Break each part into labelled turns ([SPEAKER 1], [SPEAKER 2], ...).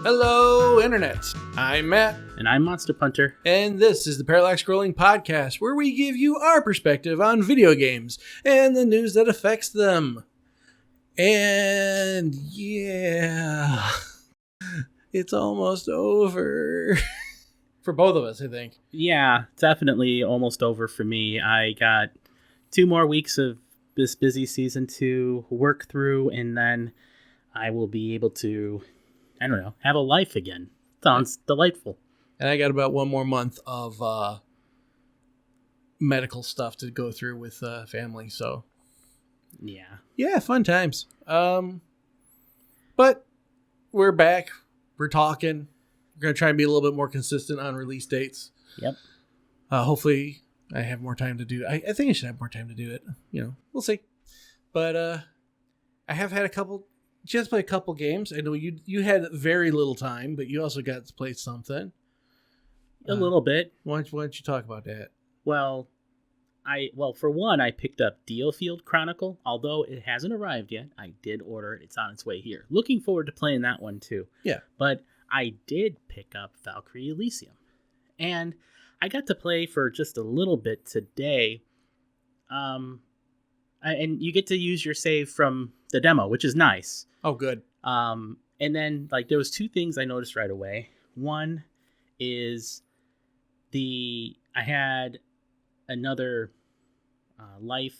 [SPEAKER 1] Hello, Internet. I'm Matt.
[SPEAKER 2] And I'm Monster Punter.
[SPEAKER 1] And this is the Parallax Scrolling Podcast, where we give you our perspective on video games and the news that affects them. And yeah, it's almost over. For both of us, I think.
[SPEAKER 2] Yeah, definitely almost over for me. I got 2 more weeks of this busy season to work through, and then I will be able to, have a life again. Sounds delightful.
[SPEAKER 1] And I got about 1 more month of medical stuff to go through with family, so. Yeah, fun times. But we're back. We're talking. We're going to try and be a little bit more consistent on release dates.
[SPEAKER 2] Yep.
[SPEAKER 1] Hopefully I have more time to do it. I think I should have more time to do it. We'll see. But I have had just play a couple games. I know you had very little time, but you also got to play something.
[SPEAKER 2] A little bit.
[SPEAKER 1] Why don't you talk about that?
[SPEAKER 2] Well, for one, I picked up Dealfield Chronicle. Although it hasn't arrived yet, I did order it. It's on its way here. Looking forward to playing that one too.
[SPEAKER 1] Yeah.
[SPEAKER 2] But I did pick up Valkyrie Elysium. And I got to play for just a little bit today. And you get to use your save from the demo, which is nice.
[SPEAKER 1] Oh, good.
[SPEAKER 2] And then there was 2 things I noticed right away. One is I had another life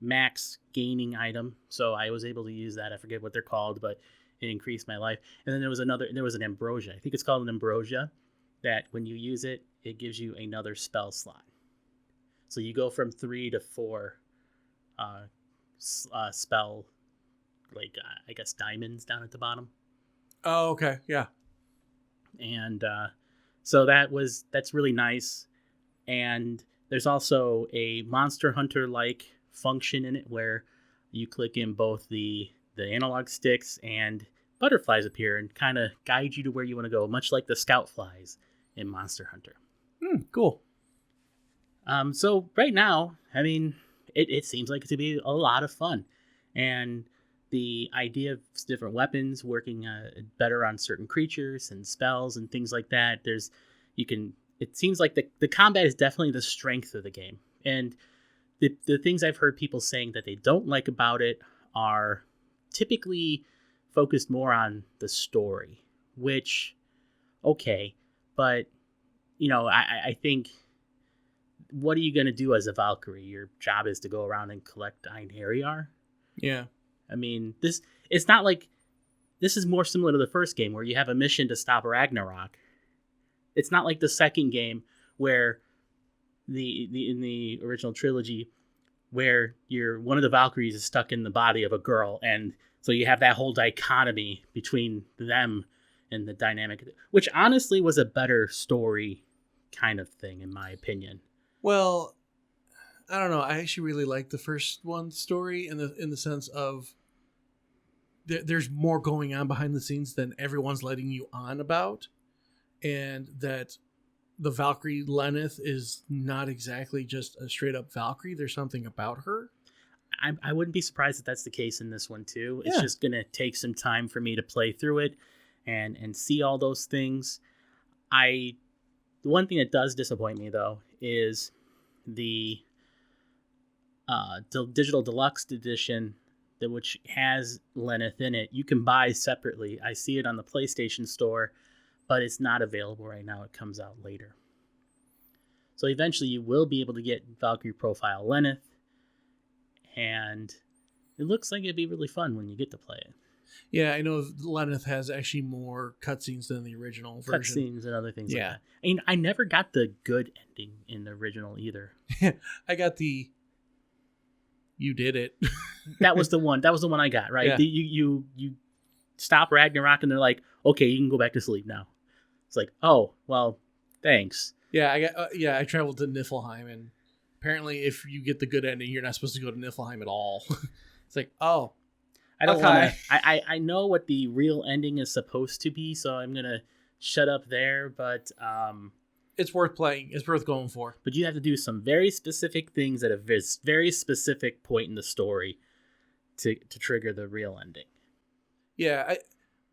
[SPEAKER 2] max gaining item, so I was able to use that. I forget what they're called, but it increased my life. And then there was an ambrosia. I think it's called an ambrosia, that when you use it, it gives you another spell slot. So you go from 3 to 4 spell, I guess diamonds down at the bottom.
[SPEAKER 1] Oh, okay. Yeah.
[SPEAKER 2] And so that's really nice. And there's also a Monster Hunter-like function in it where you click in both the analog sticks and butterflies appear and kind of guide you to where you want to go, much like the scout flies in Monster Hunter.
[SPEAKER 1] Cool.
[SPEAKER 2] So right now, it seems like it to be a lot of fun. And the idea of different weapons working better on certain creatures and spells and things like that, it seems like the combat is definitely the strength of the game. And the things I've heard people saying that they don't like about it are typically focused more on the story, which, okay, but, I think, what are you going to do as a Valkyrie? Your job is to go around and collect Einherjar?
[SPEAKER 1] Yeah.
[SPEAKER 2] It's not like, this is more similar to the first game where you have a mission to stop Ragnarok. It's not like the second game where in the original trilogy where one of the Valkyries is stuck in the body of a girl, and so you have that whole dichotomy between them and the dynamic, which honestly was a better story kind of thing in my opinion.
[SPEAKER 1] Well, I don't know. I actually really like the first one's story in the sense of there's more going on behind the scenes than everyone's letting you on about, and that the Valkyrie Lenneth is not exactly just a straight up Valkyrie. There's something about her.
[SPEAKER 2] I wouldn't be surprised if that's the case in this one too. It's just going to take some time for me to play through it and see all those things. The one thing that does disappoint me though is the digital deluxe edition, which has Lenneth in it. You can buy separately. I see it on the PlayStation Store, but it's not available right now. It comes out later. So eventually you will be able to get Valkyrie Profile Lenneth, and it looks like it'd be really fun when you get to play it.
[SPEAKER 1] Yeah, I know Lenneth has actually more cutscenes than the original version.
[SPEAKER 2] Cutscenes and other things like that. I never got the good ending in the original either.
[SPEAKER 1] I got you did it.
[SPEAKER 2] That was the one I got, right?
[SPEAKER 1] Yeah.
[SPEAKER 2] You stop Ragnarok and they're like, okay, you can go back to sleep now. It's like, oh, well, thanks.
[SPEAKER 1] Yeah, I traveled to Niflheim, and apparently if you get the good ending, you're not supposed to go to Niflheim at all. It's like, oh.
[SPEAKER 2] I don't want to. I know what the real ending is supposed to be, so I'm going to shut up there, but
[SPEAKER 1] it's worth playing. It's worth going for.
[SPEAKER 2] But you have to do some very specific things at a very specific point in the story to trigger the real ending.
[SPEAKER 1] Yeah,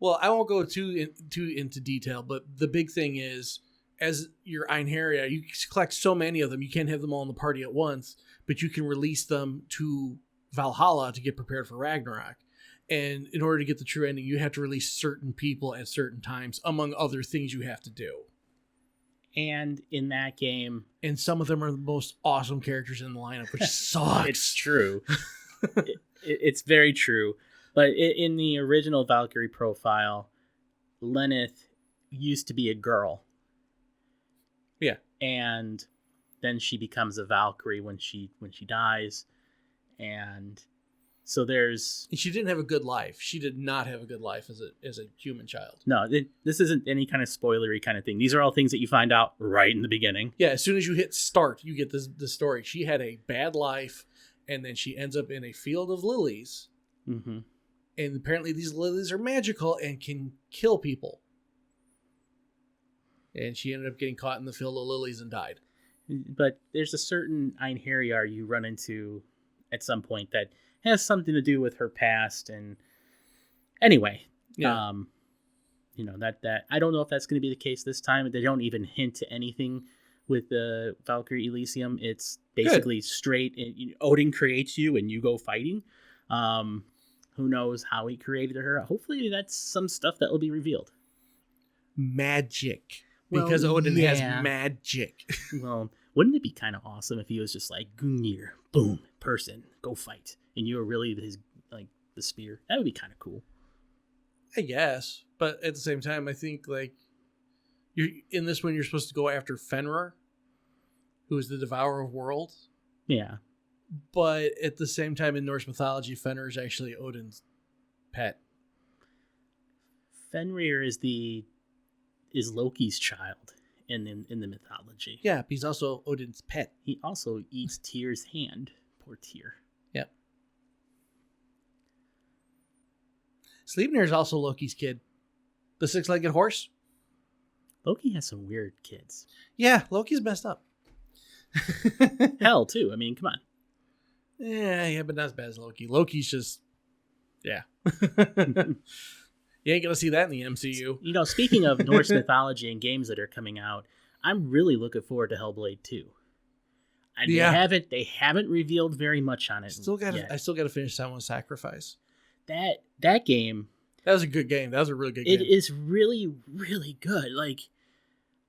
[SPEAKER 1] Well, I won't go too into detail, but the big thing is, as your Einherja, you collect so many of them, you can't have them all in the party at once, but you can release them to Valhalla to get prepared for Ragnarok. And in order to get the true ending, you have to release certain people at certain times, among other things you have to do.
[SPEAKER 2] And in that game...
[SPEAKER 1] And some of them are the most awesome characters in the lineup, which sucks.
[SPEAKER 2] It's true. It's very true. But in the original Valkyrie profile, Lenneth used to be a girl.
[SPEAKER 1] Yeah.
[SPEAKER 2] And then she becomes a Valkyrie when she dies. And so there's...
[SPEAKER 1] And she didn't have a good life. She did not have a good life as a human child.
[SPEAKER 2] No, this isn't any kind of spoilery kind of thing. These are all things that you find out right in the beginning.
[SPEAKER 1] Yeah, as soon as you hit start, you get the story. She had a bad life, and then she ends up in a field of lilies.
[SPEAKER 2] Mm-hmm.
[SPEAKER 1] And apparently these lilies are magical and can kill people. And she ended up getting caught in the field of lilies and died.
[SPEAKER 2] But there's a certain Einherjar you run into at some point that has something to do with her past. And anyway,
[SPEAKER 1] yeah.
[SPEAKER 2] That I don't know if that's going to be the case this time. They don't even hint to anything with the Valkyrie Elysium. It's basically good. Straight. Odin creates you and you go fighting. Who knows how he created her? Hopefully that's some stuff that will be revealed.
[SPEAKER 1] Magic. Because Odin has magic.
[SPEAKER 2] Well, wouldn't it be kind of awesome if he was just like, Gungnir, boom, person, go fight. And you were really his, like, the spear. That would be kind of cool.
[SPEAKER 1] I guess. But at the same time, I think, like, in this one, you're supposed to go after Fenrir, who is the devourer of worlds.
[SPEAKER 2] Yeah.
[SPEAKER 1] But at the same time, in Norse mythology, Fenrir is actually Odin's pet.
[SPEAKER 2] Fenrir is Loki's child in the mythology.
[SPEAKER 1] Yeah, but he's also Odin's pet.
[SPEAKER 2] He also eats Tyr's hand. Poor Tyr.
[SPEAKER 1] Yep. Sleipnir is also Loki's kid. The six-legged horse.
[SPEAKER 2] Loki has some weird kids.
[SPEAKER 1] Yeah, Loki's messed up.
[SPEAKER 2] Hell, too. I mean, come on.
[SPEAKER 1] Yeah, but not as bad as Loki. Loki's just... Yeah. You ain't gonna see that in the MCU.
[SPEAKER 2] Speaking of Norse mythology and games that are coming out, I'm really looking forward to Hellblade 2. And they haven't revealed very much on it.
[SPEAKER 1] I still gotta finish Someone's Sacrifice.
[SPEAKER 2] That game.
[SPEAKER 1] That was a good game. That was a really good game.
[SPEAKER 2] It is really, really good. Like,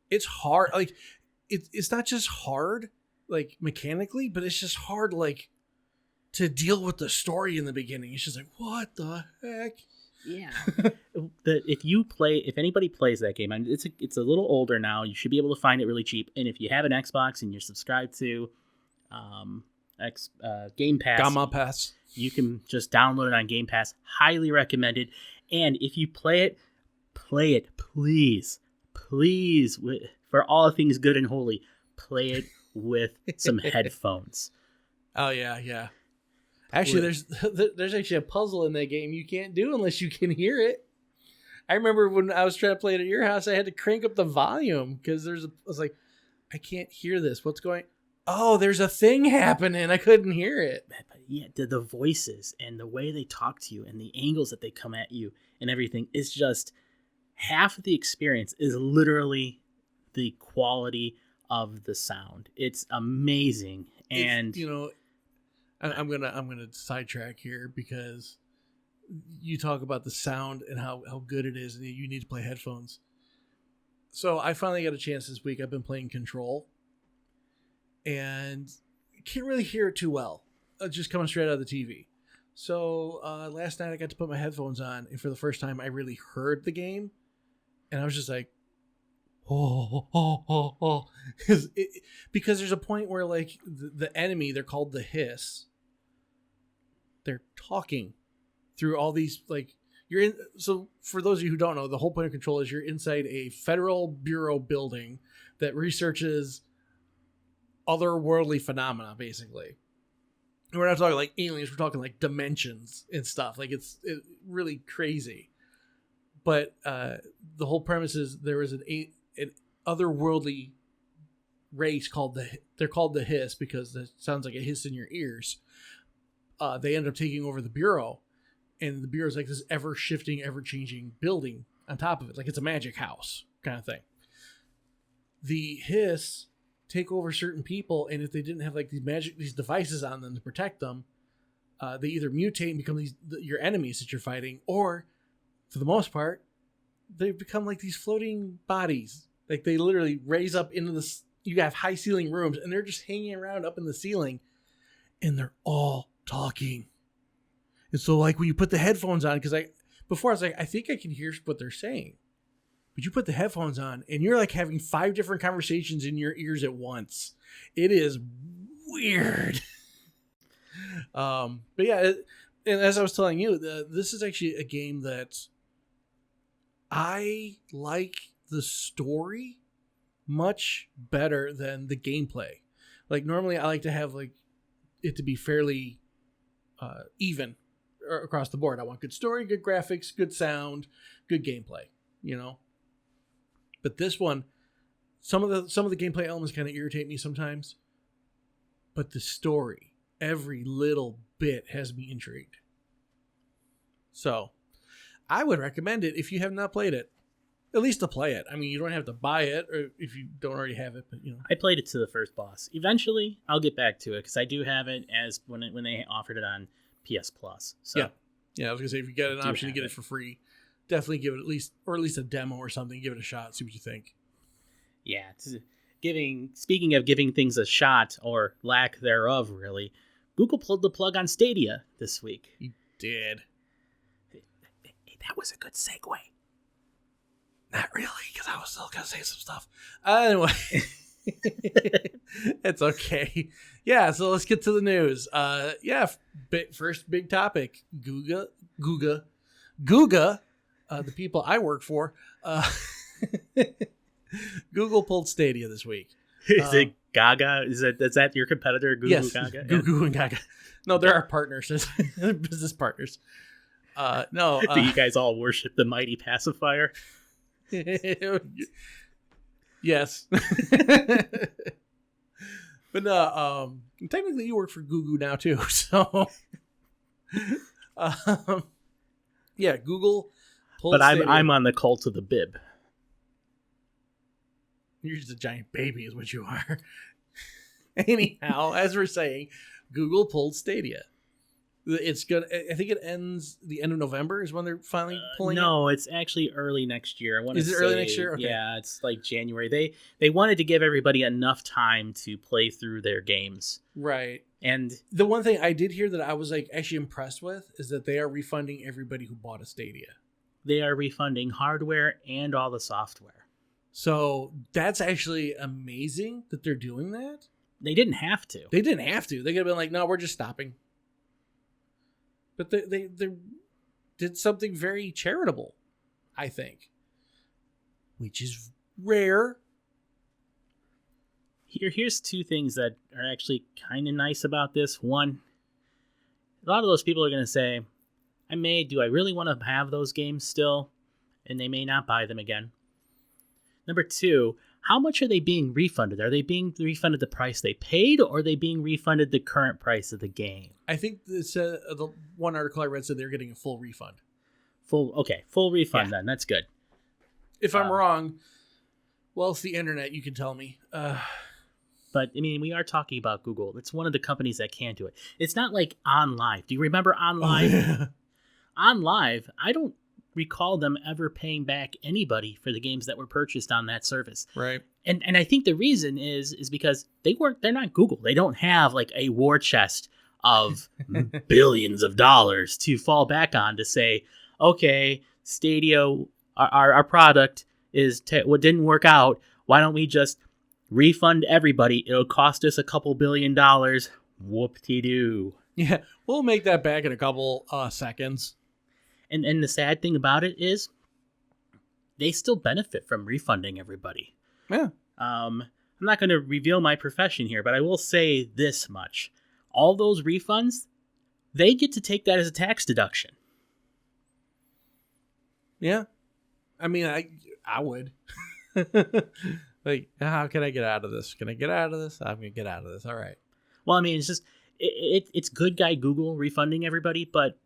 [SPEAKER 1] it's hard. Like, it's not just hard, like, mechanically, but it's just hard, like, to deal with the story in the beginning. It's just like, what the heck?
[SPEAKER 2] Yeah. If anybody plays that game, and it's a little older now, you should be able to find it really cheap. And if you have an Xbox and you're subscribed to Game Pass,
[SPEAKER 1] Gamma Pass,
[SPEAKER 2] you can just download it on Game Pass. Highly recommended. And if you play it, please, for all things good and holy, play it with some headphones.
[SPEAKER 1] Oh yeah. Actually, there's actually a puzzle in that game you can't do unless you can hear it. I remember when I was trying to play it at your house, I had to crank up the volume because I was like, I can't hear this. What's going? Oh, there's a thing happening. I couldn't hear it.
[SPEAKER 2] But yeah, the voices and the way they talk to you and the angles that they come at you and everything is just half of the experience. Is literally the quality of the sound. It's amazing, and
[SPEAKER 1] I'm gonna sidetrack here because you talk about the sound and how good it is, and you need to play headphones. So I finally got a chance this week. I've been playing Control, and can't really hear it too well. Just coming straight out of the TV. So last night I got to put my headphones on, and for the first time I really heard the game, and I was just like, oh. Because there's a point where, like, the enemy, they're called the Hiss. They're talking through all these, like, so for those of you who don't know, the whole point of Control is you're inside a federal bureau building that researches otherworldly phenomena, basically. And we're not talking like aliens, we're talking like dimensions and stuff. Like, it's really crazy. But the whole premise is there was an otherworldly race they're called the Hiss because it sounds like a hiss in your ears. They end up taking over the bureau, and the bureau is like this ever shifting, ever changing building on top of it, like it's a magic house kind of thing. The hiss take over certain people, and if they didn't have like these devices on them to protect them, they either mutate and become your enemies that you're fighting, or for the most part, they become like these floating bodies. Like they literally raise up into this. You have high ceiling rooms, and they're just hanging around up in the ceiling, and they're all talking. And so, like when you put the headphones on, because before I was like, I think I can hear what they're saying, but you put the headphones on, and you're like having 5 different conversations in your ears at once. It is weird. But yeah, and as I was telling you, this is actually a game that I like the story much better than the gameplay. Like normally I like to have like it to be fairly even across the board. I want good story, good graphics, good sound, good gameplay, you know. But this one, some of the gameplay elements kind of irritate me sometimes. But the story, every little bit has me intrigued. So, I would recommend it if you have not played it. At least to play it. I mean, you don't have to buy it, or if you don't already have it, but you know.
[SPEAKER 2] I played it to the first boss. Eventually, I'll get back to it because I do have it as when they offered it on PS Plus. So
[SPEAKER 1] yeah. I was gonna say if you get an option to get it for free, definitely give it at least a demo or something. Give it a shot. See what you think.
[SPEAKER 2] Yeah. Speaking of giving things a shot or lack thereof, really, Google pulled the plug on Stadia this week.
[SPEAKER 1] He did.
[SPEAKER 2] That was a good segue.
[SPEAKER 1] Not really, because I was still going to say some stuff. Anyway, it's okay. Yeah, so let's get to the news. First big topic. Googa, the people I work for, Google pulled Stadia this week.
[SPEAKER 2] Is it Gaga? Is that your competitor, Google
[SPEAKER 1] yes,
[SPEAKER 2] Gaga?
[SPEAKER 1] Google and Gaga. No, they're our partners. Business partners. No.
[SPEAKER 2] Do you guys all worship the mighty pacifier?
[SPEAKER 1] Yes. But no, technically you work for Google now too, so yeah, Google pulled
[SPEAKER 2] but I'm on the cult of the bib.
[SPEAKER 1] You're just a giant baby is what you are. Anyhow, as we're saying, Google pulled Stadia. It's gonna. I think it ends the end of November is when they're finally pulling.
[SPEAKER 2] No, it's actually early next year.
[SPEAKER 1] Is it early next year? Okay.
[SPEAKER 2] Yeah, it's like January. They wanted to give everybody enough time to play through their games.
[SPEAKER 1] Right.
[SPEAKER 2] And
[SPEAKER 1] the one thing I did hear that I was like actually impressed with is that they are refunding everybody who bought a Stadia.
[SPEAKER 2] They are refunding hardware and all the software.
[SPEAKER 1] So that's actually amazing that they're doing that.
[SPEAKER 2] They didn't have to.
[SPEAKER 1] They could have been like, no, we're just stopping. But they did something very charitable, I think, which is rare.
[SPEAKER 2] Here's 2 things that are actually kind of nice about this. One, a lot of those people are going to say, do I really want to have those games still? And they may not buy them again. Number 2, how much are they being refunded? Are they being refunded the price they paid, or are they being refunded the current price of the game?
[SPEAKER 1] I think the one article I read said they're getting a full refund.
[SPEAKER 2] Full refund then. That's good.
[SPEAKER 1] If I'm wrong, well, it's the internet. You can tell me.
[SPEAKER 2] But, I mean, we are talking about Google. It's one of the companies that can do it. It's not like OnLive. Do you remember OnLive?
[SPEAKER 1] Oh, yeah.
[SPEAKER 2] OnLive, I don't recall them ever paying back anybody for the games that were purchased on that service.
[SPEAKER 1] Right.
[SPEAKER 2] And I think the reason is because they're not Google. They don't have like a war chest of billions of dollars to fall back on to say, okay, Stadia, our product what didn't work out. Why don't we just refund everybody? It'll cost us a couple $2 billion. Whoop-de-doo.
[SPEAKER 1] Yeah, we'll make that back in a couple seconds.
[SPEAKER 2] And the sad thing about it is they still benefit from refunding everybody.
[SPEAKER 1] Yeah.
[SPEAKER 2] I'm not going to reveal my profession here, but I will say this much. All those refunds, they get to take that as a tax deduction.
[SPEAKER 1] Yeah. I mean, I would. Like, how can I get out of this? Can I get out of this? I'm going to get out of this. All right.
[SPEAKER 2] Well, I mean, it's just, it's good guy Google refunding everybody, but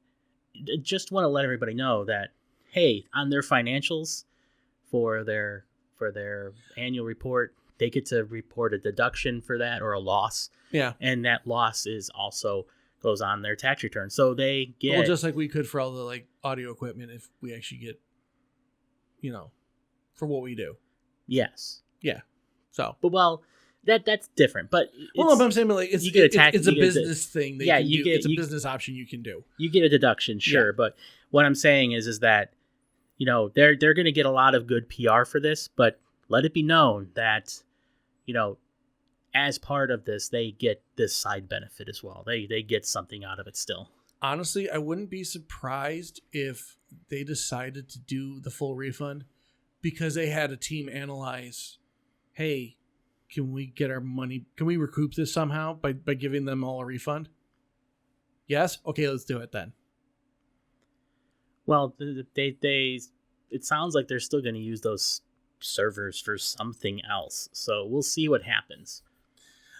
[SPEAKER 2] just want to let everybody know that, hey, on their financials for their annual report, they get to report a deduction for that or a loss.
[SPEAKER 1] Yeah.
[SPEAKER 2] And that loss is also goes on their tax return. So they get...
[SPEAKER 1] Well, just like we could for all the like audio equipment if we actually get, for what we do.
[SPEAKER 2] Yes.
[SPEAKER 1] Yeah. So.
[SPEAKER 2] But well, that's different. But
[SPEAKER 1] but I'm saying like it's a business thing that you can do. It's a business option you can do.
[SPEAKER 2] You get a deduction, sure. Yeah. But what I'm saying is that, they're going to get a lot of good PR for this, but let it be known that, as part of this, they get this side benefit as well. They get something out of it still.
[SPEAKER 1] Honestly, I wouldn't be surprised if they decided to do the full refund because they had a team analyze, hey, can we get our money? Can we recoup this somehow by giving them all a refund? Yes? Okay, let's do it then.
[SPEAKER 2] Well, it sounds like they're still going to use those servers for something else. So we'll see what happens.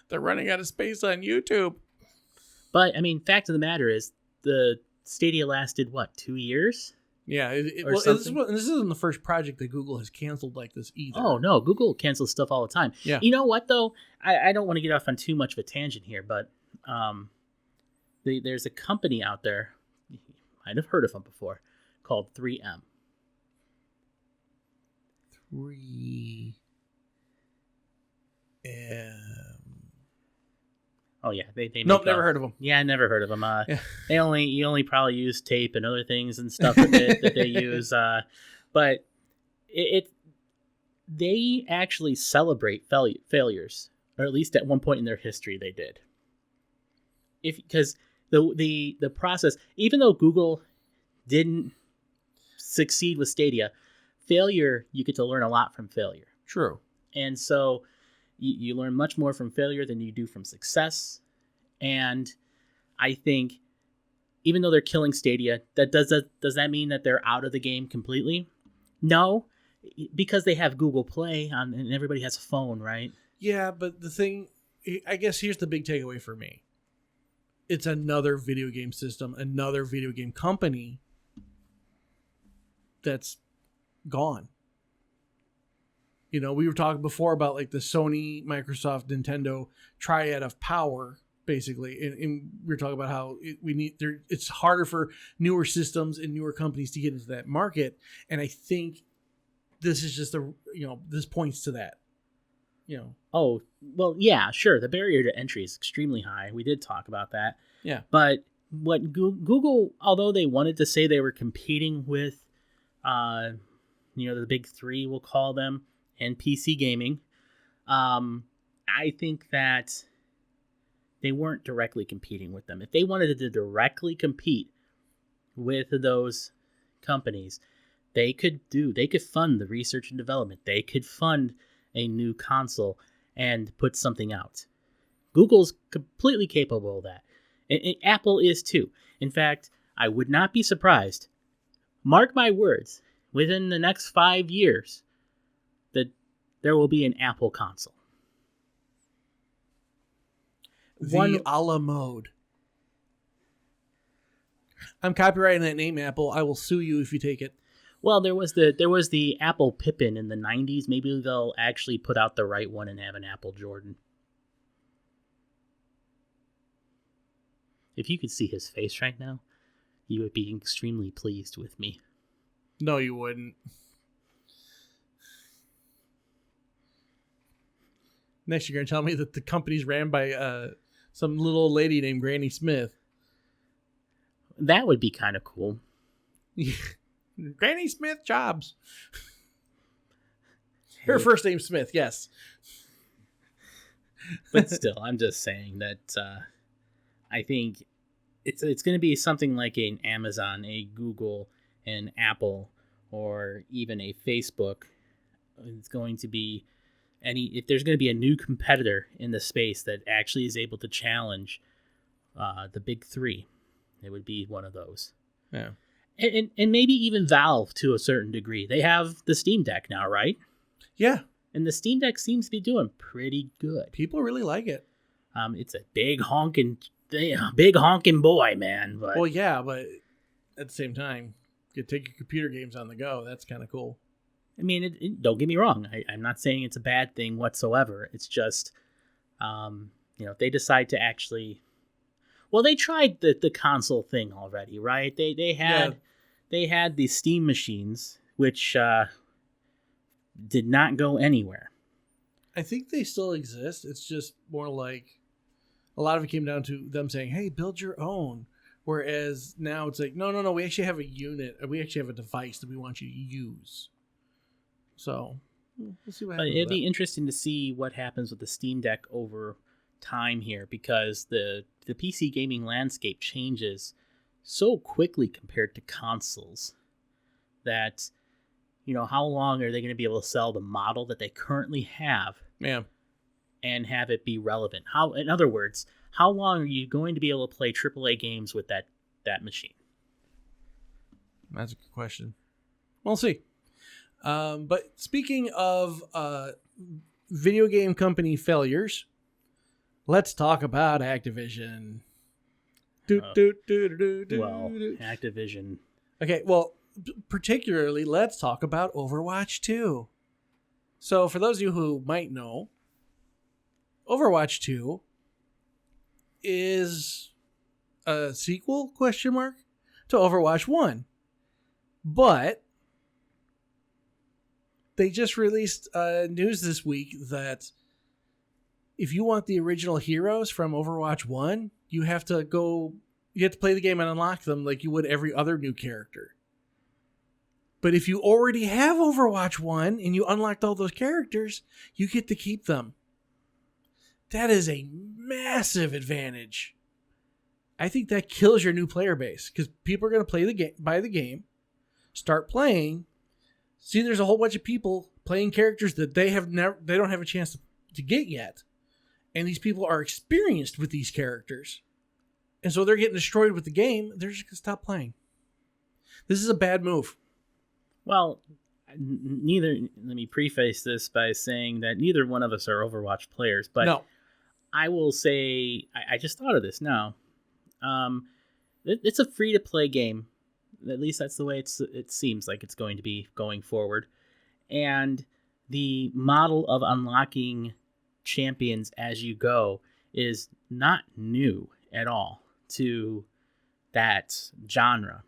[SPEAKER 1] They're running out of space on YouTube.
[SPEAKER 2] But, fact of the matter is, the Stadia lasted, 2 years?
[SPEAKER 1] Yeah, this isn't the first project that Google has canceled like this either.
[SPEAKER 2] Oh, no, Google cancels stuff all the time.
[SPEAKER 1] Yeah.
[SPEAKER 2] You know what, though? I don't want to get off on too much of a tangent here, but there's a company out there, you might have heard of them before, called 3M.
[SPEAKER 1] 3M.
[SPEAKER 2] Oh yeah, they
[SPEAKER 1] nope, never heard of them.
[SPEAKER 2] Yeah, I never heard of them.
[SPEAKER 1] Yeah.
[SPEAKER 2] You only probably use tape and other things and stuff that they use. But they actually celebrate failures, or at least at one point in their history they did. Because the process, even though Google didn't succeed with Stadia, failure, you get to learn a lot from failure.
[SPEAKER 1] True. And
[SPEAKER 2] so you learn much more from failure than you do from success. And I think even though they're killing Stadia, does that mean that they're out of the game completely? No, because they have Google Play and everybody has a phone, right?
[SPEAKER 1] Yeah, but the thing, I guess here's the big takeaway for me. It's another video game system, another video game company that's gone. We were talking before about like the Sony, Microsoft, Nintendo triad of power, basically, and we were talking about how it's harder for newer systems and newer companies to get into that market, and I think this is just this points to that.
[SPEAKER 2] Oh well, yeah, sure. The barrier to entry is extremely high. We did talk about that.
[SPEAKER 1] Yeah,
[SPEAKER 2] but what Google, although they wanted to say they were competing with, the big three, we'll call them, and PC gaming, I think that they weren't directly competing with them. If they wanted to directly compete with those companies, they could fund the research and development. They could fund a new console and put something out. Google's completely capable of that. And Apple is too. In fact, I would not be surprised, mark my words, within the next 5 years, that there will be an Apple console.
[SPEAKER 1] The a la mode. I'm copyrighting that name, Apple. I will sue you if you take it.
[SPEAKER 2] Well, there was the Apple Pippin in the 90s. Maybe they'll actually put out the right one and have an Apple Jordan. If you could see his face right now, you would be extremely pleased with me.
[SPEAKER 1] No, you wouldn't. Next, you're going to tell me that the company's ran by some little old lady named Granny Smith.
[SPEAKER 2] That would be kind of cool.
[SPEAKER 1] Granny Smith Jobs. Her first name's Smith, yes.
[SPEAKER 2] But still, I'm just saying that I think it's going to be something like an Amazon, a Google, an Apple, or even a Facebook. It's going to be if there's going to be a new competitor in the space that actually is able to challenge the big three, it would be one of those.
[SPEAKER 1] Yeah.
[SPEAKER 2] And maybe even Valve to a certain degree. They have the Steam Deck now, right?
[SPEAKER 1] Yeah.
[SPEAKER 2] And the Steam Deck seems to be doing pretty good.
[SPEAKER 1] People really like it.
[SPEAKER 2] It's a big honking boy, man. But
[SPEAKER 1] well, yeah, but at the same time, you could take your computer games on the go. That's kind of cool.
[SPEAKER 2] I mean, don't get me wrong. I'm not saying it's a bad thing whatsoever. It's just, if they decide to actually, well, they tried the console thing already, right? They had the Steam machines, which did not go anywhere.
[SPEAKER 1] I think they still exist. It's just more like a lot of it came down to them saying, "Hey, build your own." Whereas now it's like, no, we actually have a unit. We actually have a device that we want you to use. So we'll see what happens.
[SPEAKER 2] It'd be interesting to see what happens with the Steam Deck over time here, because the PC gaming landscape changes so quickly compared to consoles that, how long are they going to be able to sell the model that they currently have and have it be relevant? In other words, how long are you going to be able to play AAA games with that machine?
[SPEAKER 1] That's a good question. We'll see. But speaking of video game company failures, let's talk about Activision.
[SPEAKER 2] Activision.
[SPEAKER 1] Okay, well, particularly, let's talk about Overwatch 2. So, for those of you who might know, Overwatch 2 is a sequel, to Overwatch 1. But they just released news this week that if you want the original heroes from Overwatch 1, you have to play the game and unlock them like you would every other new character. But if you already have Overwatch 1 and you unlocked all those characters, you get to keep them. That is a massive advantage. I think that kills your new player base, because people are going to buy the game, start playing, see there's a whole bunch of people playing characters that they don't have a chance to get yet. And these people are experienced with these characters. And so they're getting destroyed with the game. They're just going to stop playing. This is a bad move.
[SPEAKER 2] Well, let me preface this by saying that neither one of us are Overwatch players. But no. I will say, I just thought of this now. It's a free-to-play game. At least that's the way it seems like it's going to be going forward. And the model of unlocking champions as you go is not new at all to that genre.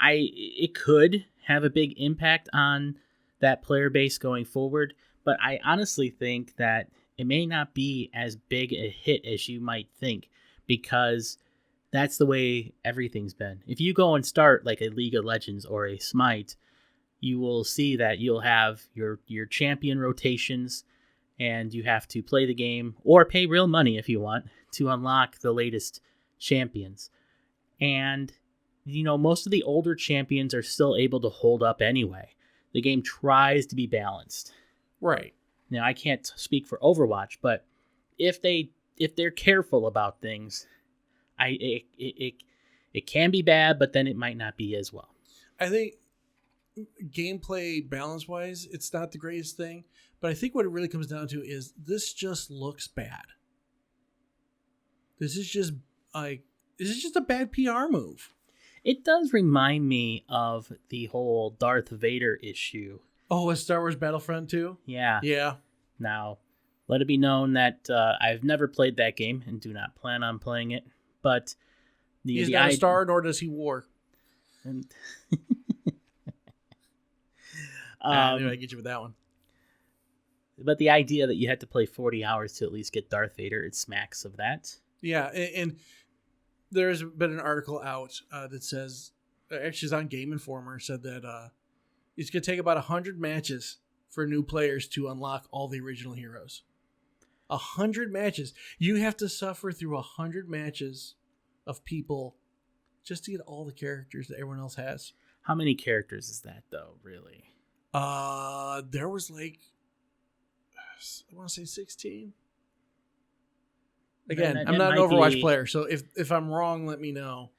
[SPEAKER 2] It could have a big impact on that player base going forward, but I honestly think that it may not be as big a hit as you might think, because that's the way everything's been. If you go and start like a League of Legends or a Smite, you will see that you'll have your champion rotations, and you have to play the game or pay real money if you want to unlock the latest champions. And, most of the older champions are still able to hold up anyway. The game tries to be balanced.
[SPEAKER 1] Right.
[SPEAKER 2] Now, I can't speak for Overwatch, but if they're careful about things, it can be bad, but then it might not be as well.
[SPEAKER 1] I think gameplay balance-wise, it's not the greatest thing, but I think what it really comes down to is this just looks bad. This is just a bad PR move.
[SPEAKER 2] It does remind me of the whole Darth Vader issue.
[SPEAKER 1] Oh, with Star Wars Battlefront 2?
[SPEAKER 2] Yeah.
[SPEAKER 1] Yeah.
[SPEAKER 2] Now, let it be known that I've never played that game and do not plan on playing it, but
[SPEAKER 1] he's not a star, nor does he war.
[SPEAKER 2] And
[SPEAKER 1] I knew I'd get you with that one.
[SPEAKER 2] But the idea that you had to play 40 hours to at least get Darth Vader, it smacks of that.
[SPEAKER 1] Yeah, and there's been an article out that says, actually it's on Game Informer, said that it's going to take about 100 matches for new players to unlock all the original heroes. 100 matches. You have to suffer through 100 matches of people just to get all the characters that everyone else has.
[SPEAKER 2] How many characters is that, though, really?
[SPEAKER 1] There was I want to say 16. Again, I'm not an Overwatch player, so if I'm wrong, let me know.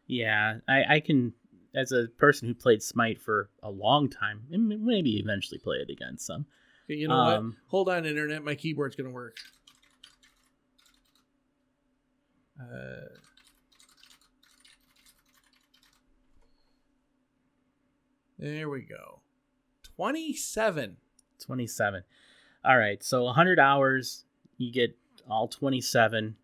[SPEAKER 2] Yeah, I can, as a person who played Smite for a long time, and maybe eventually play it again some.
[SPEAKER 1] You know what? Hold on, Internet. My keyboard's going to work. There we go. 27.
[SPEAKER 2] 27. All right, so 100 hours, you get all 27.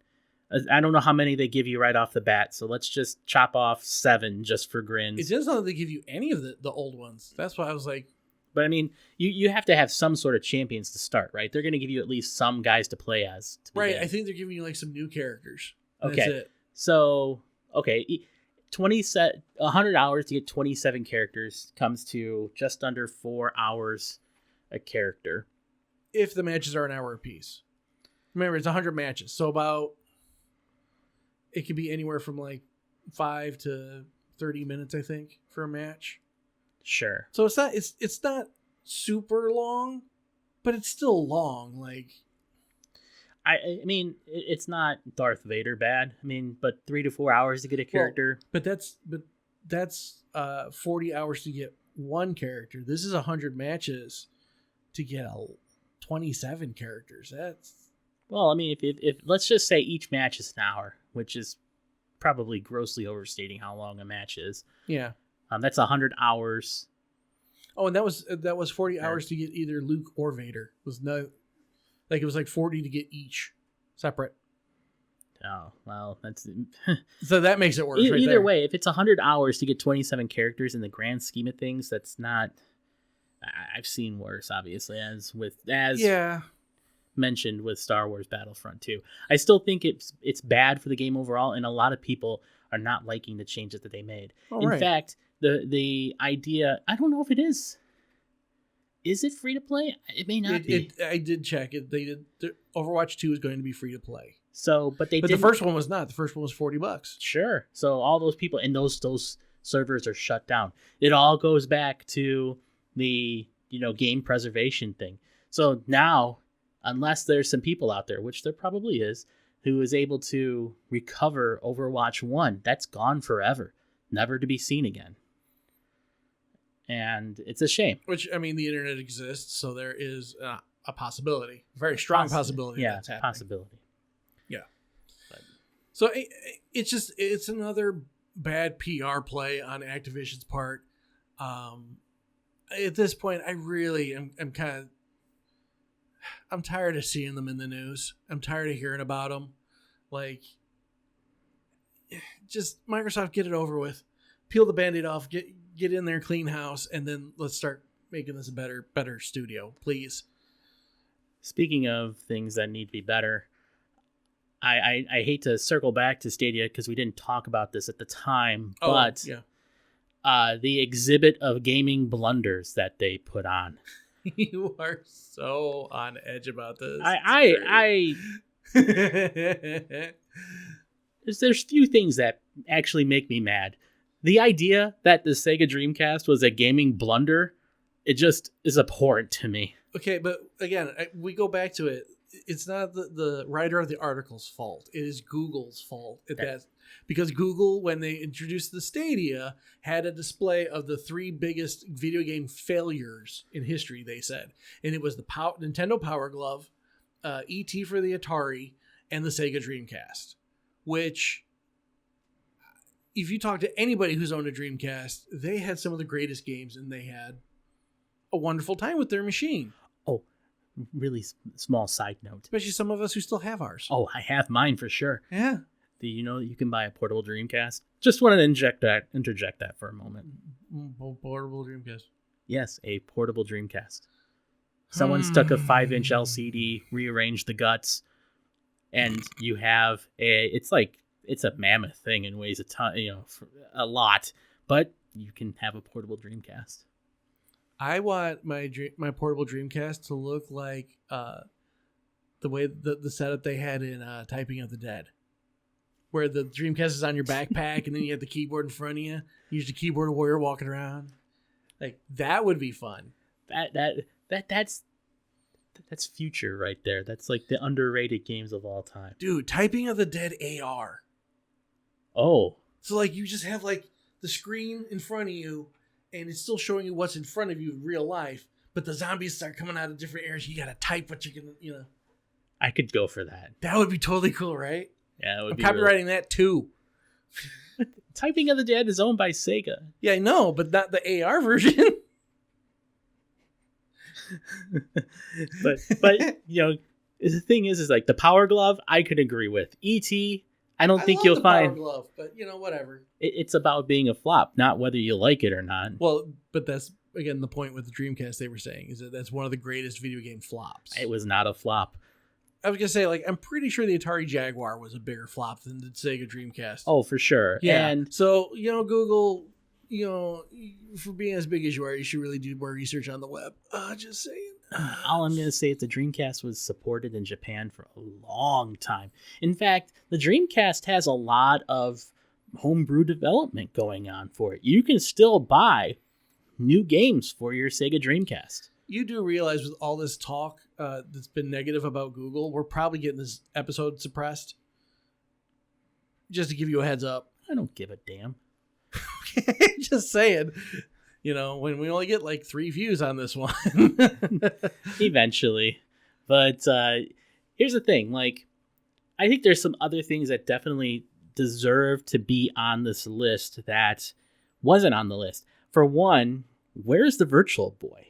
[SPEAKER 2] I don't know how many they give you right off the bat, so let's just chop off 7 just for grins.
[SPEAKER 1] It doesn't know they give you any of the old ones. That's why I was like...
[SPEAKER 2] But I mean, you have to have some sort of champions to start, right? They're going to give you at least some guys to play as.
[SPEAKER 1] Right, I think they're giving you like some new characters.
[SPEAKER 2] Okay,
[SPEAKER 1] that's it.
[SPEAKER 2] So, okay, 100 hours to get 27 characters comes to just under 4 hours a character.
[SPEAKER 1] If the matches are an hour apiece. Remember, it's 100 matches, so about... It could be anywhere from like 5 to 30 minutes, I think, for a match.
[SPEAKER 2] Sure.
[SPEAKER 1] So it's not super long, but it's still long. Like,
[SPEAKER 2] I mean, it's not Darth Vader bad. I mean, but 3 to 4 hours to get a character.
[SPEAKER 1] Well, but that's 40 hours to get one character. This is 100 matches to get 27 characters. That's...
[SPEAKER 2] Well, I mean, if let's just say each match is an hour, which is probably grossly overstating how long a match is.
[SPEAKER 1] Yeah.
[SPEAKER 2] That's 100 hours.
[SPEAKER 1] Oh, and that was 40 hours to get either Luke or Vader. It was it was like 40 to get each separate.
[SPEAKER 2] Oh, well, that's
[SPEAKER 1] so that makes it worse.
[SPEAKER 2] Either way, if it's 100 hours to get 27 characters in the grand scheme of things, that's not. I've seen worse, obviously, as mentioned with Star Wars Battlefront 2. I still think it's bad for the game overall, and a lot of people are not liking the changes that they made. In fact, the idea, I don't know if it is. Is it free to play? It may not be.
[SPEAKER 1] I did check it. They did. Overwatch 2 is going to be free to play.
[SPEAKER 2] So, but
[SPEAKER 1] the first one was not. The first one was $40.
[SPEAKER 2] Sure. So all those people and those servers are shut down. It all goes back to the game preservation thing. So now, unless there's some people out there, which there probably is, who is able to recover Overwatch 1, that's gone forever, never to be seen again. And it's a shame.
[SPEAKER 1] Which, I mean, the internet exists, so there is a possibility, a very strong possibility.
[SPEAKER 2] Yeah,
[SPEAKER 1] that's happening.
[SPEAKER 2] Possibility.
[SPEAKER 1] Yeah. So it's another bad PR play on Activision's part. At this point, I really am I'm tired of seeing them in the news. I'm tired of hearing about them. Like, just Microsoft, get it over with. Peel the Band-Aid off. Get in there, clean house, and then let's start making this a better studio, please.
[SPEAKER 2] Speaking of things that need to be better, I hate to circle back to Stadia because we didn't talk about this at the time, but the exhibit of gaming blunders that they put on.
[SPEAKER 1] You are so on edge about this.
[SPEAKER 2] There's few things that actually make me mad. The idea that the Sega Dreamcast was a gaming blunder, it just is abhorrent to me.
[SPEAKER 1] Okay, but again, we go back to it. It's not the writer of the article's fault. It is Google's fault. Because Google, when they introduced the Stadia, had a display of the 3 biggest video game failures in history, they said. And it was the Nintendo Power Glove, E.T. for the Atari, and the Sega Dreamcast. Which, if you talk to anybody who's owned a Dreamcast, they had some of the greatest games, and they had a wonderful time with their machine.
[SPEAKER 2] Oh, really small side note.
[SPEAKER 1] Especially some of us who still have ours.
[SPEAKER 2] Oh, I have mine for sure.
[SPEAKER 1] Yeah.
[SPEAKER 2] Do you know that you can buy a portable Dreamcast? Just wanted to interject that for a moment.
[SPEAKER 1] Portable Dreamcast.
[SPEAKER 2] Yes, a portable Dreamcast. Someone stuck a 5-inch LCD, rearranged the guts, and you have it's a mammoth thing and weighs a ton, a lot, but you can have a portable Dreamcast.
[SPEAKER 1] I want my portable Dreamcast to look like the way the setup they had in Typing of the Dead, where the Dreamcast is on your backpack and then you have the keyboard in front of you. You use the keyboard warrior walking around. Like, that would be fun.
[SPEAKER 2] That's future right there. That's like the underrated games of all time.
[SPEAKER 1] Dude, Typing of the Dead AR.
[SPEAKER 2] Oh.
[SPEAKER 1] So like you just have like the screen in front of you and it's still showing you what's in front of you in real life, but the zombies start coming out of different areas. You got to type what you can,
[SPEAKER 2] I could go for that.
[SPEAKER 1] That would be totally cool, right?
[SPEAKER 2] Yeah, it would
[SPEAKER 1] I'm
[SPEAKER 2] be
[SPEAKER 1] copywriting that too.
[SPEAKER 2] Typing of the Dead is owned by Sega.
[SPEAKER 1] Yeah, I know, but not the AR version.
[SPEAKER 2] but the thing is like the Power Glove, I could agree with. E.T., I don't think you'll find.
[SPEAKER 1] Power Glove, but whatever.
[SPEAKER 2] It's about being a flop, not whether you like it or not.
[SPEAKER 1] Well, but that's again the point with the Dreamcast. They were saying is that that's one of the greatest video game flops.
[SPEAKER 2] It was not a flop.
[SPEAKER 1] I was gonna say, like, I'm pretty sure the Atari Jaguar was a bigger flop than the Sega Dreamcast.
[SPEAKER 2] Oh, for sure.
[SPEAKER 1] Yeah.
[SPEAKER 2] And
[SPEAKER 1] so Google, for being as big as you are, you should really do more research on the web. Just saying.
[SPEAKER 2] All I'm going to say is the Dreamcast was supported in Japan for a long time. In fact, the Dreamcast has a lot of homebrew development going on for it. You can still buy new games for your Sega Dreamcast.
[SPEAKER 1] You do realize with all this talk that's been negative about Google, we're probably getting this episode suppressed. Just to give you a heads up.
[SPEAKER 2] I don't give a damn.
[SPEAKER 1] Just saying. When we only get like 3 views on this one.
[SPEAKER 2] Eventually. But here's the thing. Like, I think there's some other things that definitely deserve to be on this list that wasn't on the list. For one, where's the Virtual Boy?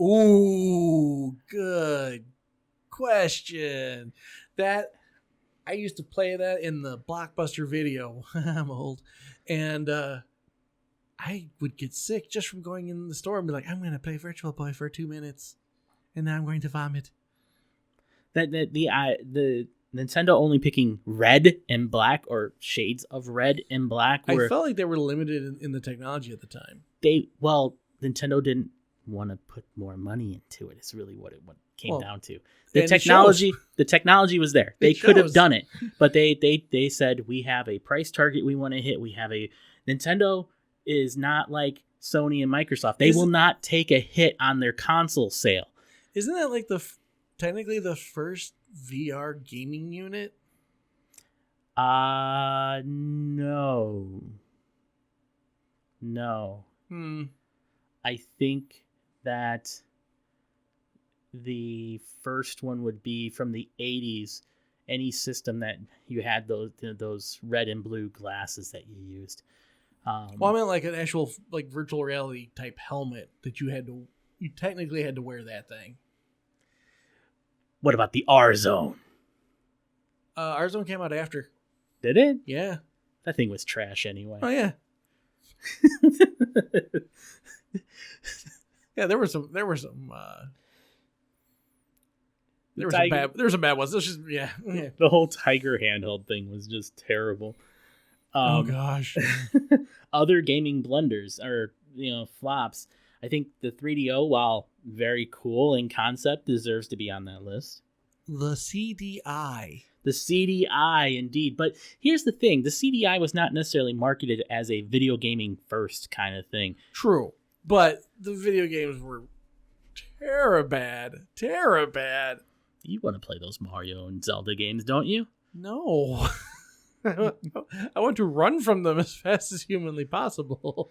[SPEAKER 1] Ooh, good question. That I used to play that in the Blockbuster video. I'm old. And I would get sick just from going in the store and be like, I'm going to play Virtual Boy for 2 minutes, and then I'm going to vomit.
[SPEAKER 2] The Nintendo only picking red and black or shades of red and black.
[SPEAKER 1] I felt like they were limited in the technology at the time.
[SPEAKER 2] Nintendo didn't want to put more money into it. It's really what it came down to. The technology was there. They could have done it, but they said, we have a price target we want to hit. We have a Nintendo is not like Sony and Microsoft. They will not take a hit on their console sale.
[SPEAKER 1] Isn't that like technically the first VR gaming unit?
[SPEAKER 2] No. I think that the first one would be from the 80s. Any system that you had those red and blue glasses that you used.
[SPEAKER 1] Well, I meant like an actual like virtual reality type helmet that you technically had to wear that thing.
[SPEAKER 2] What about the R-Zone?
[SPEAKER 1] R-Zone came out after.
[SPEAKER 2] Did it?
[SPEAKER 1] Yeah.
[SPEAKER 2] That thing was trash anyway.
[SPEAKER 1] Oh yeah. Yeah, there were some bad ones. It's just yeah.
[SPEAKER 2] The whole Tiger handheld thing was just terrible.
[SPEAKER 1] Oh gosh.
[SPEAKER 2] Other gaming blunders or flops. I think the 3DO, while very cool in concept, deserves to be on that list.
[SPEAKER 1] The CDI.
[SPEAKER 2] The CDI, indeed. But here's the thing. The CDI was not necessarily marketed as a video gaming first kind of thing.
[SPEAKER 1] True. But the video games were terribad.
[SPEAKER 2] You want to play those Mario and Zelda games, don't you?
[SPEAKER 1] No. I want to run from them as fast as humanly possible.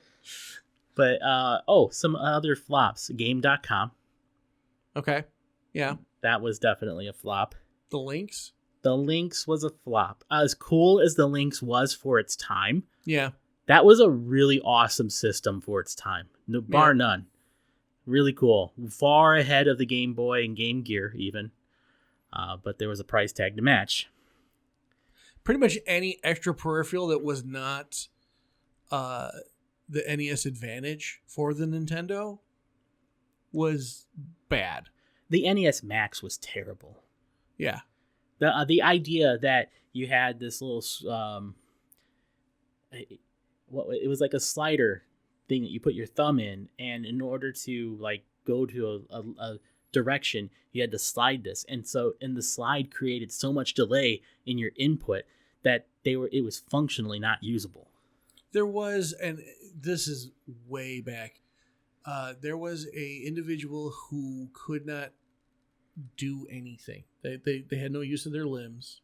[SPEAKER 2] But, some other flops. Game.com.
[SPEAKER 1] Okay. Yeah.
[SPEAKER 2] That was definitely a flop.
[SPEAKER 1] The Lynx?
[SPEAKER 2] The Lynx was a flop. As cool as the Lynx was for its time.
[SPEAKER 1] Yeah.
[SPEAKER 2] That was a really awesome system for its time. Bar none. Really cool. Far ahead of the Game Boy and Game Gear, even. But there was a price tag to match.
[SPEAKER 1] Pretty much any extra peripheral that was not the NES Advantage for the Nintendo was bad.
[SPEAKER 2] The NES Max was terrible.
[SPEAKER 1] Yeah.
[SPEAKER 2] The idea that you had this little it was like a slider thing that you put your thumb in, and in order to like go to a direction, you had to slide this, and the slide created so much delay in your input that it was functionally not usable.
[SPEAKER 1] There was, and this is way back, there was a individual who could not do anything. They had no use of their limbs.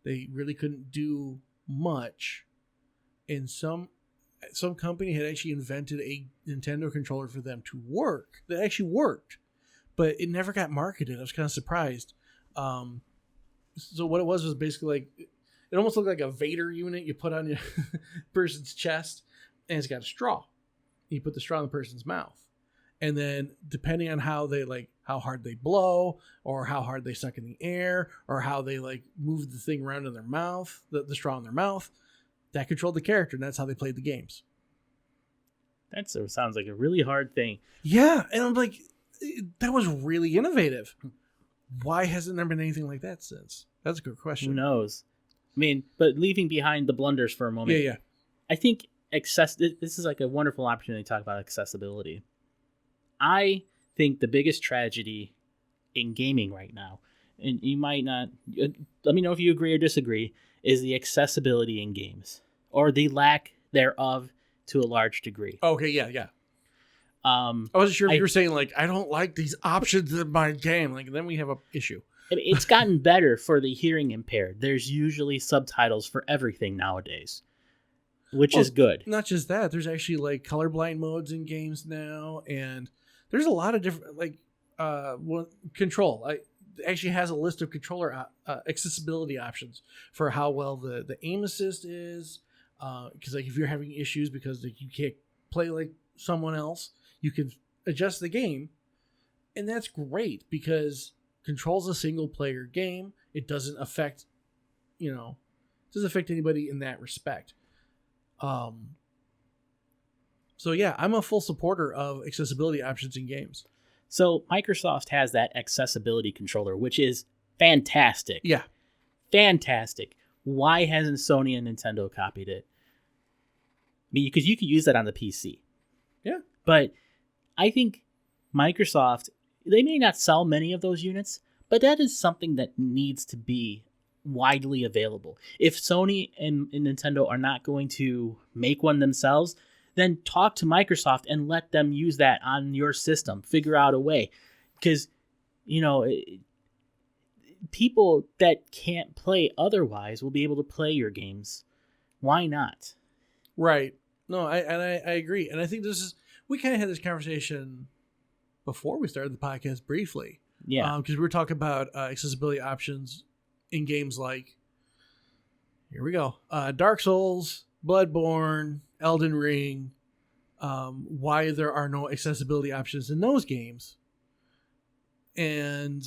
[SPEAKER 1] They really couldn't do much. And some company had actually invented a Nintendo controller for them to work. That actually worked, but it never got marketed. I was kind of surprised. So what it was basically like, It almost looked like a Vader unit you put on your person's chest, and it's got a straw. You put the straw in the person's mouth, and then depending on how hard they blow, or how hard they suck in the air, or how they like move the thing around in their mouth, the straw in their mouth, that controlled the character, and that's how they played the games.
[SPEAKER 2] That sounds like a really hard thing.
[SPEAKER 1] Yeah, and I'm like, that was really innovative. Why hasn't there been anything like that since? That's a good question.
[SPEAKER 2] Who knows? I mean, but leaving behind the blunders for a moment.
[SPEAKER 1] Yeah.
[SPEAKER 2] I think this is like a wonderful opportunity to talk about accessibility. I think the biggest tragedy in gaming right now, and you might not, let me know if you agree or disagree, is the accessibility in games, or the lack thereof to a large degree.
[SPEAKER 1] Okay, yeah. I wasn't sure if you were saying, like, I don't like these options in my game. Like, then we have an issue.
[SPEAKER 2] I mean, it's gotten better for the hearing impaired. There's usually subtitles for everything nowadays, which is good.
[SPEAKER 1] Not just that. There's actually, like, colorblind modes in games now, and there's a lot of different, like, control. It actually has a list of controller accessibility options for how well the aim assist is. Because, like, if you're having issues because like, you can't play like someone else, you can adjust the game, and that's great because Control's a single player game. It doesn't affect anybody in that respect. So yeah, I'm a full supporter of accessibility options in games.
[SPEAKER 2] So Microsoft has that accessibility controller, which is fantastic.
[SPEAKER 1] Yeah,
[SPEAKER 2] fantastic. Why hasn't Sony and Nintendo copied it? I mean, because you could use that on the PC.
[SPEAKER 1] Yeah.
[SPEAKER 2] But I think Microsoft, they may not sell many of those units, but that is something that needs to be widely available. If Sony and Nintendo are not going to make one themselves, then talk to Microsoft and let them use that on your system. Figure out a way. Because, people that can't play otherwise will be able to play your games. Why not?
[SPEAKER 1] Right. No, I agree. And I think we kind of had this conversation before we started the podcast briefly.
[SPEAKER 2] Yeah.
[SPEAKER 1] Because we were talking about accessibility options in games like, here we go, Dark Souls, Bloodborne, Elden Ring, why there are no accessibility options in those games. And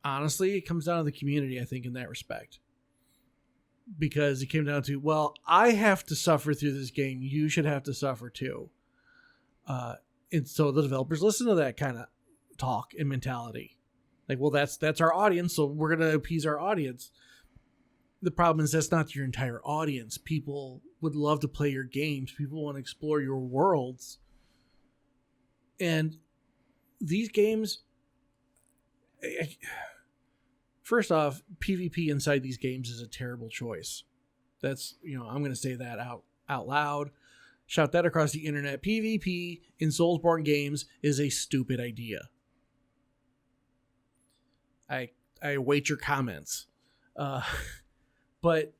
[SPEAKER 1] honestly, it comes down to the community, I think, in that respect. Because it came down to, well, I have to suffer through this game. You should have to suffer too. And so the developers listen to that kind of talk and mentality. Like, well, that's our audience, so we're going to appease our audience. The problem is that's not your entire audience. People would love to play your games. People want to explore your worlds. And these games... First off, PvP inside these games is a terrible choice. That's, I'm going to say that out loud. Shout that across the internet. PvP in Soulsborne games is a stupid idea. I await your comments. But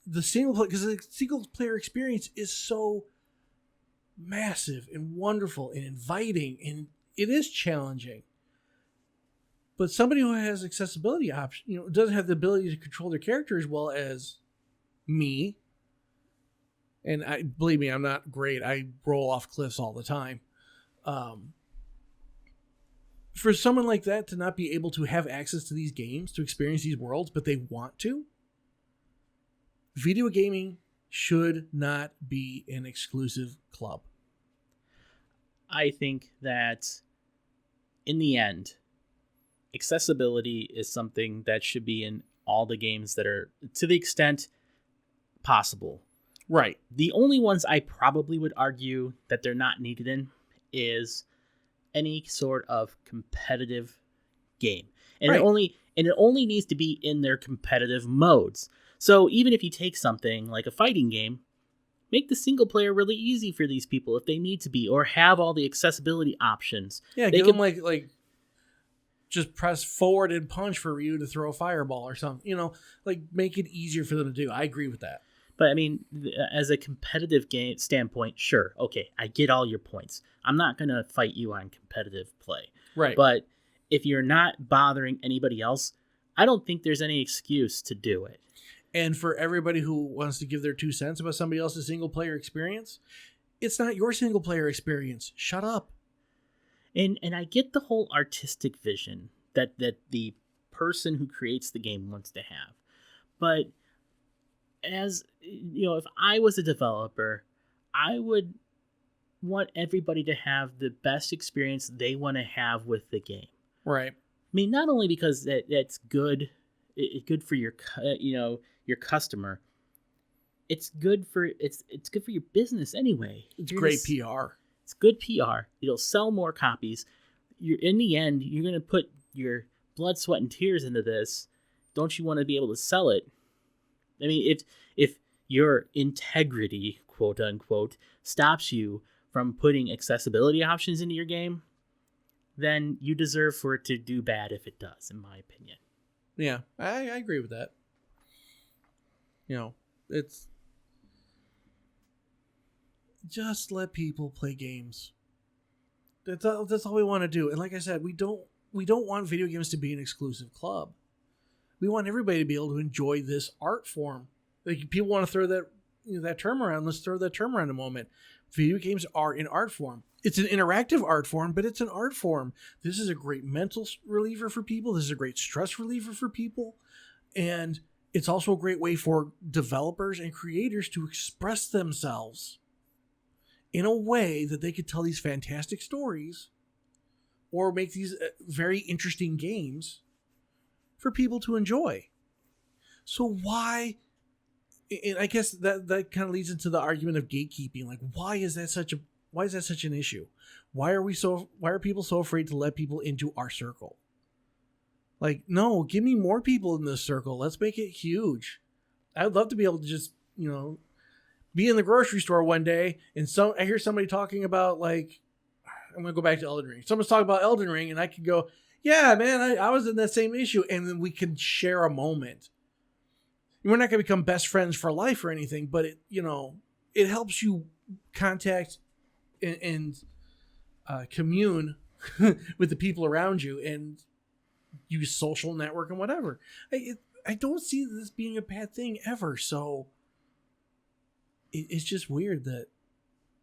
[SPEAKER 1] the single player experience is so massive and wonderful and inviting, and it is challenging. But somebody who has accessibility option, doesn't have the ability to control their character as well as me. And believe me, I'm not great. I roll off cliffs all the time. For someone like that to not be able to have access to these games, to experience these worlds, but they want to, video gaming should not be an exclusive club.
[SPEAKER 2] I think that in the end, accessibility is something that should be in all the games that are, to the extent possible.
[SPEAKER 1] Right.
[SPEAKER 2] The only ones I probably would argue that they're not needed in is any sort of competitive game. And
[SPEAKER 1] right.
[SPEAKER 2] it only needs to be in their competitive modes. So even if you take something like a fighting game, make the single player really easy for these people if they need to be, or have all the accessibility options.
[SPEAKER 1] Yeah, give them like just press forward and punch for Ryu to throw a fireball or something. Like make it easier for them to do. I agree with that.
[SPEAKER 2] But I mean, as a competitive game standpoint, sure, okay, I get all your points. I'm not going to fight you on competitive play.
[SPEAKER 1] Right.
[SPEAKER 2] But if you're not bothering anybody else, I don't think there's any excuse to do it.
[SPEAKER 1] And for everybody who wants to give their 2 cents about somebody else's single player experience, it's not your single player experience. Shut up.
[SPEAKER 2] And I get the whole artistic vision that the person who creates the game wants to have. But as you know, if I was a developer, I would want everybody to have the best experience they want to have with the game.
[SPEAKER 1] Right.
[SPEAKER 2] I mean, not only because that's good, good for your your customer. It's good for your business anyway.
[SPEAKER 1] It's great PR.
[SPEAKER 2] It's good PR. It'll sell more copies. In the end, you're going to put your blood, sweat, and tears into this. Don't you want to be able to sell it? I mean, if your integrity, quote unquote, stops you from putting accessibility options into your game, then you deserve for it to do bad if it does, in my opinion.
[SPEAKER 1] Yeah, I agree with that. It's just let people play games. That's all we want to do. And like I said, we don't want video games to be an exclusive club. We want everybody to be able to enjoy this art form. Like, people want to throw that term around. Let's throw that term around a moment. Video games are an art form. It's an interactive art form, but it's an art form. This is a great mental reliever for people. This is a great stress reliever for people. And it's also a great way for developers and creators to express themselves in a way that they could tell these fantastic stories or make these very interesting games for people to enjoy. So why, and I guess that kind of leads into the argument of gatekeeping. Like, why is that such an issue? Why are people so afraid to let people into our circle? Like, no, give me more people in this circle. Let's make it huge. I'd love to be able to just, be in the grocery store one day and I hear somebody talking about, like, I'm going to go back to Elden Ring. Someone's talking about Elden Ring and I could go, yeah, man, I was in that same issue. And then we can share a moment. We're not going to become best friends for life or anything, but it helps you contact and commune with the people around you and use social network and whatever. I don't see this being a bad thing ever. So it's just weird that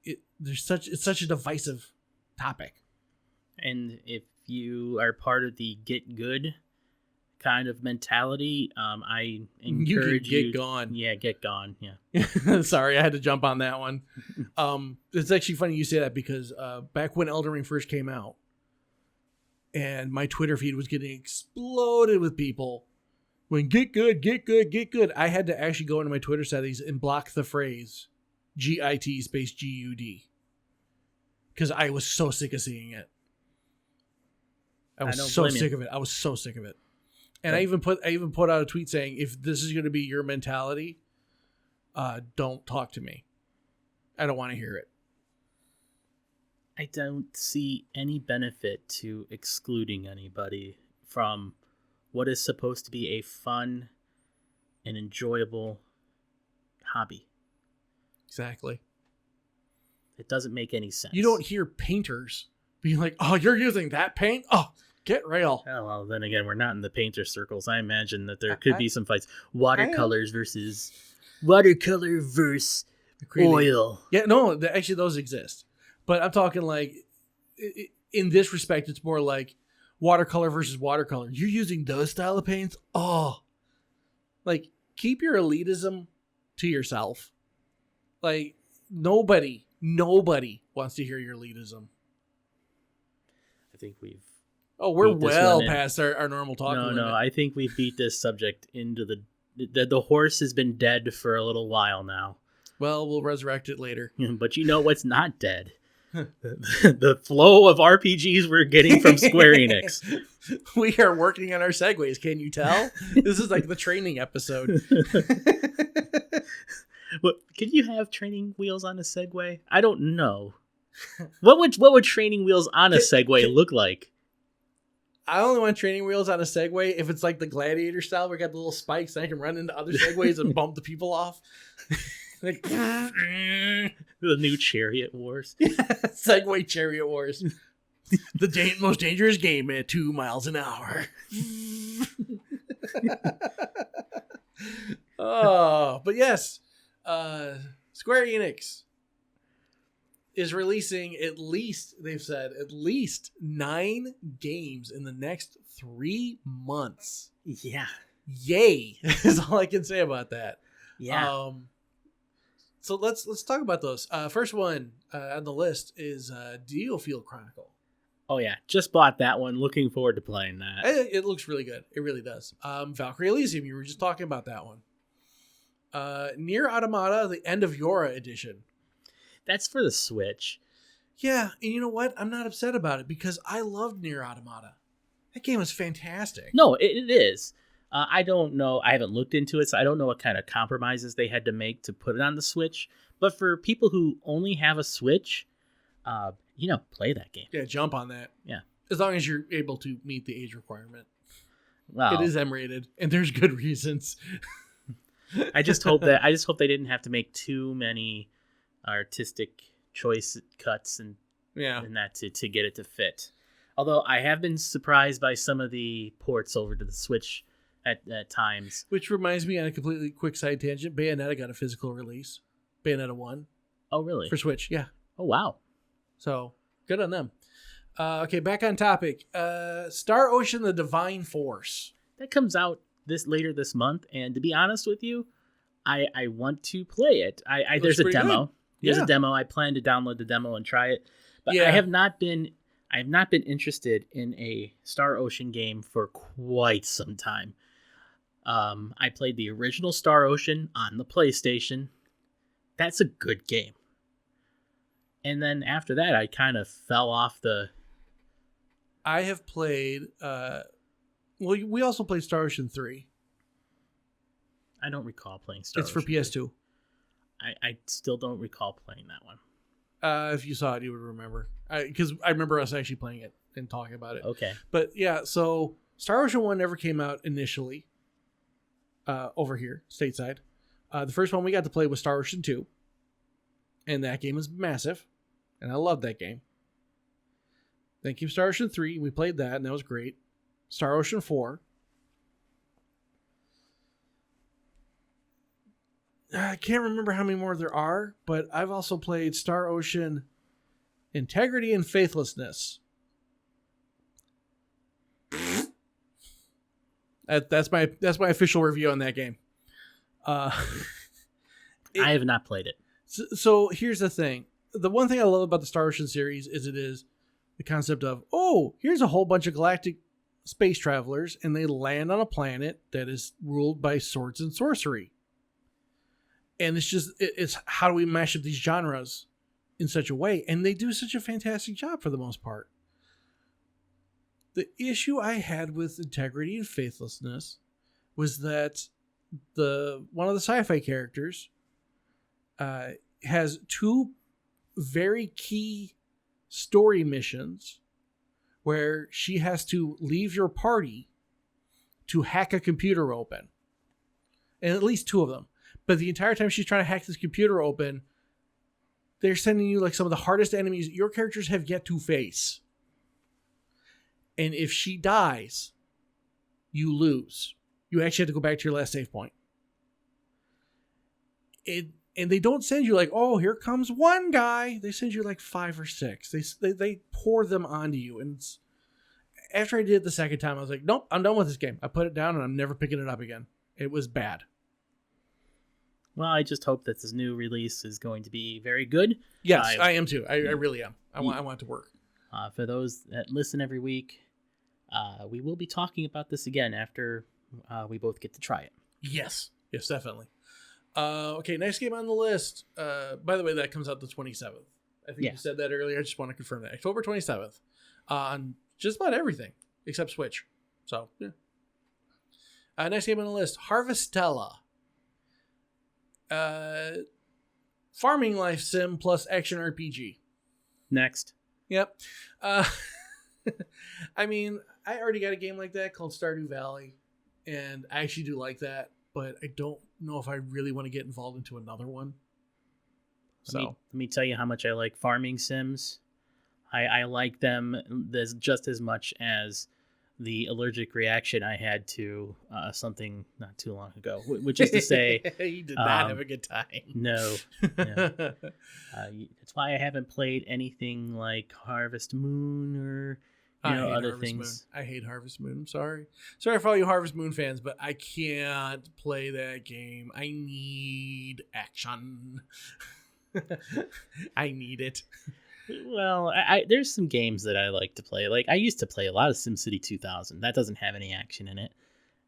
[SPEAKER 1] it's such a divisive topic.
[SPEAKER 2] And if you are part of the get good kind of mentality, I encourage you
[SPEAKER 1] to get gone.
[SPEAKER 2] Yeah, get gone. Yeah.
[SPEAKER 1] Sorry, I had to jump on that one. It's actually funny you say that because back when Elden Ring first came out, and my Twitter feed was getting exploded with people when get good, get good, get good. I had to actually go into my Twitter settings and block the phrase GIT space GUD because I was so sick of seeing it. I was so sick of it. I was so sick of it. And I even put out a tweet saying, if this is going to be your mentality, don't talk to me. I don't want to hear it.
[SPEAKER 2] I don't see any benefit to excluding anybody from what is supposed to be a fun and enjoyable hobby.
[SPEAKER 1] Exactly.
[SPEAKER 2] It doesn't make any sense.
[SPEAKER 1] You don't hear painters being like, oh, you're using that paint? Oh, get real.
[SPEAKER 2] Oh, well, then again, we're not in the painter circles. I imagine that there could be some fights. Watercolor versus oil.
[SPEAKER 1] Yeah, no, actually those exist. But I'm talking like, in this respect, it's more like watercolor versus watercolor. You're using those style of paints? Oh. Like, keep your elitism to yourself. Like, nobody wants to hear your elitism.
[SPEAKER 2] I think we've...
[SPEAKER 1] Oh, we're well past our normal talking limit.
[SPEAKER 2] No, I think we beat this subject into the horse has been dead for a little while now.
[SPEAKER 1] Well, we'll resurrect it later.
[SPEAKER 2] But you know what's not dead? The flow of RPGs we're getting from Square Enix.
[SPEAKER 1] We are working on our segues. Can you tell? This is like the training episode.
[SPEAKER 2] What, can you have training wheels on a Segway? I don't know. What would training wheels on a Segway look like?
[SPEAKER 1] I only want training wheels on a Segway if it's like the Gladiator style where I got the little spikes and I can run into other Segways and bump the people off. Like,
[SPEAKER 2] the new Chariot Wars.
[SPEAKER 1] Yeah, Segway Chariot Wars. The most dangerous game at 2 miles an hour. Oh, but yes, Square Enix is releasing they've said, at least 9 games in the next 3 months.
[SPEAKER 2] Yeah.
[SPEAKER 1] Yay, is all I can say about that.
[SPEAKER 2] Yeah.
[SPEAKER 1] So let's talk about those. First one on the list is Field Chronicle.
[SPEAKER 2] Oh yeah, just bought that one. Looking forward to playing that.
[SPEAKER 1] It looks really good. It really does. Valkyrie Elysium, you were just talking about that one. Nier Automata, the End of Yora edition.
[SPEAKER 2] That's for the Switch.
[SPEAKER 1] Yeah, and you know what? I'm not upset about it because I loved Nier Automata. That game was fantastic.
[SPEAKER 2] No, it is. I don't know. I haven't looked into it, so I don't know what kind of compromises they had to make to put it on the Switch. But for people who only have a Switch, play that game.
[SPEAKER 1] Yeah, jump on that.
[SPEAKER 2] Yeah.
[SPEAKER 1] As long as you're able to meet the age requirement.
[SPEAKER 2] Well,
[SPEAKER 1] it is M-rated, and there's good reasons.
[SPEAKER 2] I just hope they didn't have to make too many artistic choice cuts and that to get it to fit. Although I have been surprised by some of the ports over to the Switch at times.
[SPEAKER 1] Which reminds me, on a completely quick side tangent, Bayonetta got a physical release. Bayonetta 1.
[SPEAKER 2] Oh, really?
[SPEAKER 1] For Switch, yeah.
[SPEAKER 2] Oh, wow.
[SPEAKER 1] So, good on them. Okay, back on topic. Star Ocean: The Divine Force.
[SPEAKER 2] That comes out later this month, and to be honest with you, I want to play it. There's a demo.
[SPEAKER 1] Good.
[SPEAKER 2] There's
[SPEAKER 1] Yeah.
[SPEAKER 2] a demo. I plan to download the demo and try it. But
[SPEAKER 1] Yeah.
[SPEAKER 2] I have not been interested in a Star Ocean game for quite some time. I played the original Star Ocean on the PlayStation. That's a good game. And then after that, I kind of fell off the...
[SPEAKER 1] I have played... we also played Star Ocean 3.
[SPEAKER 2] I don't recall playing Star
[SPEAKER 1] It's
[SPEAKER 2] Ocean.
[SPEAKER 1] for PS2.
[SPEAKER 2] I still don't recall playing that one.
[SPEAKER 1] If you saw it, you would remember. Because I remember us actually playing it and talking about it.
[SPEAKER 2] Okay.
[SPEAKER 1] But yeah, so Star Ocean 1 never came out initially over here, stateside. The first one we got to play was Star Ocean 2. And that game is massive. And I loved that game. Then came Star Ocean 3. We played that, and that was great. Star Ocean 4. I can't remember how many more there are, but I've also played Star Ocean Integrity and Faithlessness. That's my official review on that game.
[SPEAKER 2] I have not played it.
[SPEAKER 1] So here's the thing. The one thing I love about the Star Ocean series is it is the concept of, here's a whole bunch of galactic space travelers, and they land on a planet that is ruled by swords and sorcery. And it's how do we mash up these genres in such a way? And they do such a fantastic job for the most part. The issue I had with Integrity and Faithlessness was that one of the sci-fi characters has 2 very key story missions where she has to leave your party to hack a computer open. And at least 2 of them. But the entire time she's trying to hack this computer open, they're sending you like some of the hardest enemies your characters have yet to face. And if she dies, you lose. You actually have to go back to your last save point. And they don't send you like, here comes one guy. They send you like 5 or 6. They pour them onto you. And after I did it the second time, I was like, nope, I'm done with this game. I put it down and I'm never picking it up again. It was bad.
[SPEAKER 2] Well, I just hope that this new release is going to be very good.
[SPEAKER 1] Yes, I am too. I really am. I want it to work.
[SPEAKER 2] For those that listen every week, we will be talking about this again after we both get to try it.
[SPEAKER 1] Yes, definitely. Okay, next game on the list. By the way, that comes out the 27th. I think you said that earlier. I just want to confirm that. October 27th. On just about everything except Switch. So, yeah. Next game on the list, Harvestella. Farming life sim plus action RPG.
[SPEAKER 2] Next.
[SPEAKER 1] Yep. I mean, I already got a game like that called Stardew Valley, and I actually do like that, but I don't know if I really want to get involved into another one.
[SPEAKER 2] Let me tell you how much I like farming sims. I like them just as much as the allergic reaction I had to something not too long ago, which is to say,
[SPEAKER 1] you did not have a good time.
[SPEAKER 2] No. That's why I haven't played anything like Harvest Moon or other
[SPEAKER 1] Harvest
[SPEAKER 2] things.
[SPEAKER 1] Moon. I hate Harvest Moon. I'm sorry. Sorry for all you Harvest Moon fans, but I can't play that game. I need action. I need it.
[SPEAKER 2] Well, there's some games that I like to play. Like I used to play a lot of SimCity 2000. That doesn't have any action in it,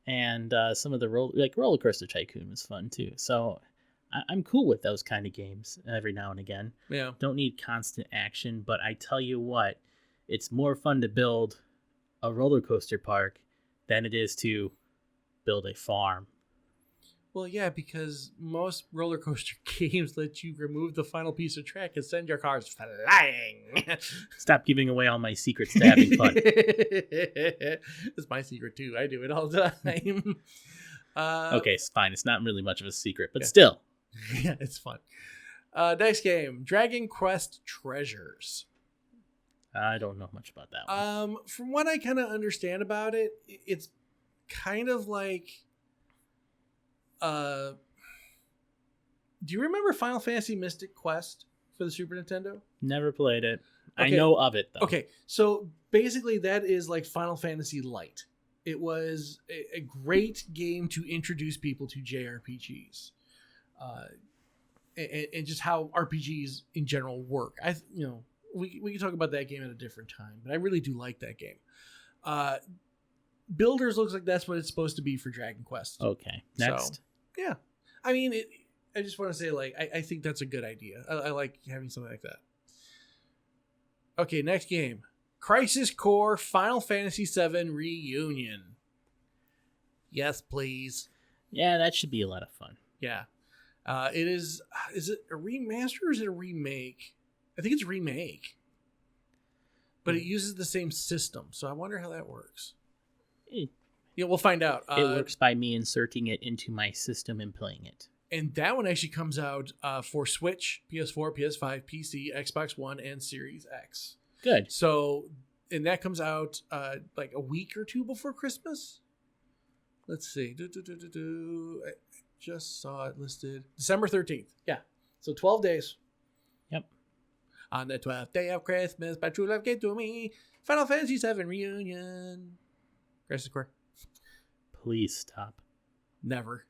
[SPEAKER 2] and some of the Roller Coaster Tycoon was fun too. So I'm cool with those kind of games every now and again.
[SPEAKER 1] Yeah.
[SPEAKER 2] Don't need constant action, but I tell you what, it's more fun to build a roller coaster park than it is to build a farm.
[SPEAKER 1] Well, yeah, because most roller coaster games let you remove the final piece of track and send your cars flying.
[SPEAKER 2] Stop giving away all my secrets to having fun.
[SPEAKER 1] It's my secret too. I do it all the time.
[SPEAKER 2] Okay, it's fine. It's not really much of a secret, but still.
[SPEAKER 1] Yeah, it's fun. Next game, Dragon Quest Treasures.
[SPEAKER 2] I don't know much about that one.
[SPEAKER 1] From what I kind of understand about it, it's kind of like do you remember Final Fantasy Mystic Quest for the Super Nintendo?
[SPEAKER 2] Never played it.
[SPEAKER 1] Okay.
[SPEAKER 2] I know of it, though.
[SPEAKER 1] Okay, so basically that is like Final Fantasy Light. It was a great game to introduce people to JRPGs. And just how RPGs in general work. We can talk about that game at a different time, but I really do like that game. Builders looks like that's what it's supposed to be for Dragon Quest.
[SPEAKER 2] Okay, next.
[SPEAKER 1] So, yeah. I mean, I just want to say, like, I think that's a good idea. I like having something like that. Okay, next game. Crisis Core Final Fantasy VII Reunion. Yes, please.
[SPEAKER 2] Yeah, that should be a lot of fun.
[SPEAKER 1] Yeah. It is it a remaster or is it a remake? I think it's a remake. But it uses the same system, so I wonder how that works. Yeah, we'll find out.
[SPEAKER 2] It works by me inserting it into my system and playing it.
[SPEAKER 1] And that one actually comes out for Switch, PS4, PS5, PC, Xbox One, and Series X.
[SPEAKER 2] Good.
[SPEAKER 1] So, and that comes out like a week or two before Christmas. Let's see. I just saw it listed. December 13th. Yeah. So 12 days.
[SPEAKER 2] Yep.
[SPEAKER 1] On the 12th day of Christmas, my true love gave to me. Final Fantasy VII Reunion. Crisis Core.
[SPEAKER 2] Please stop.
[SPEAKER 1] Never.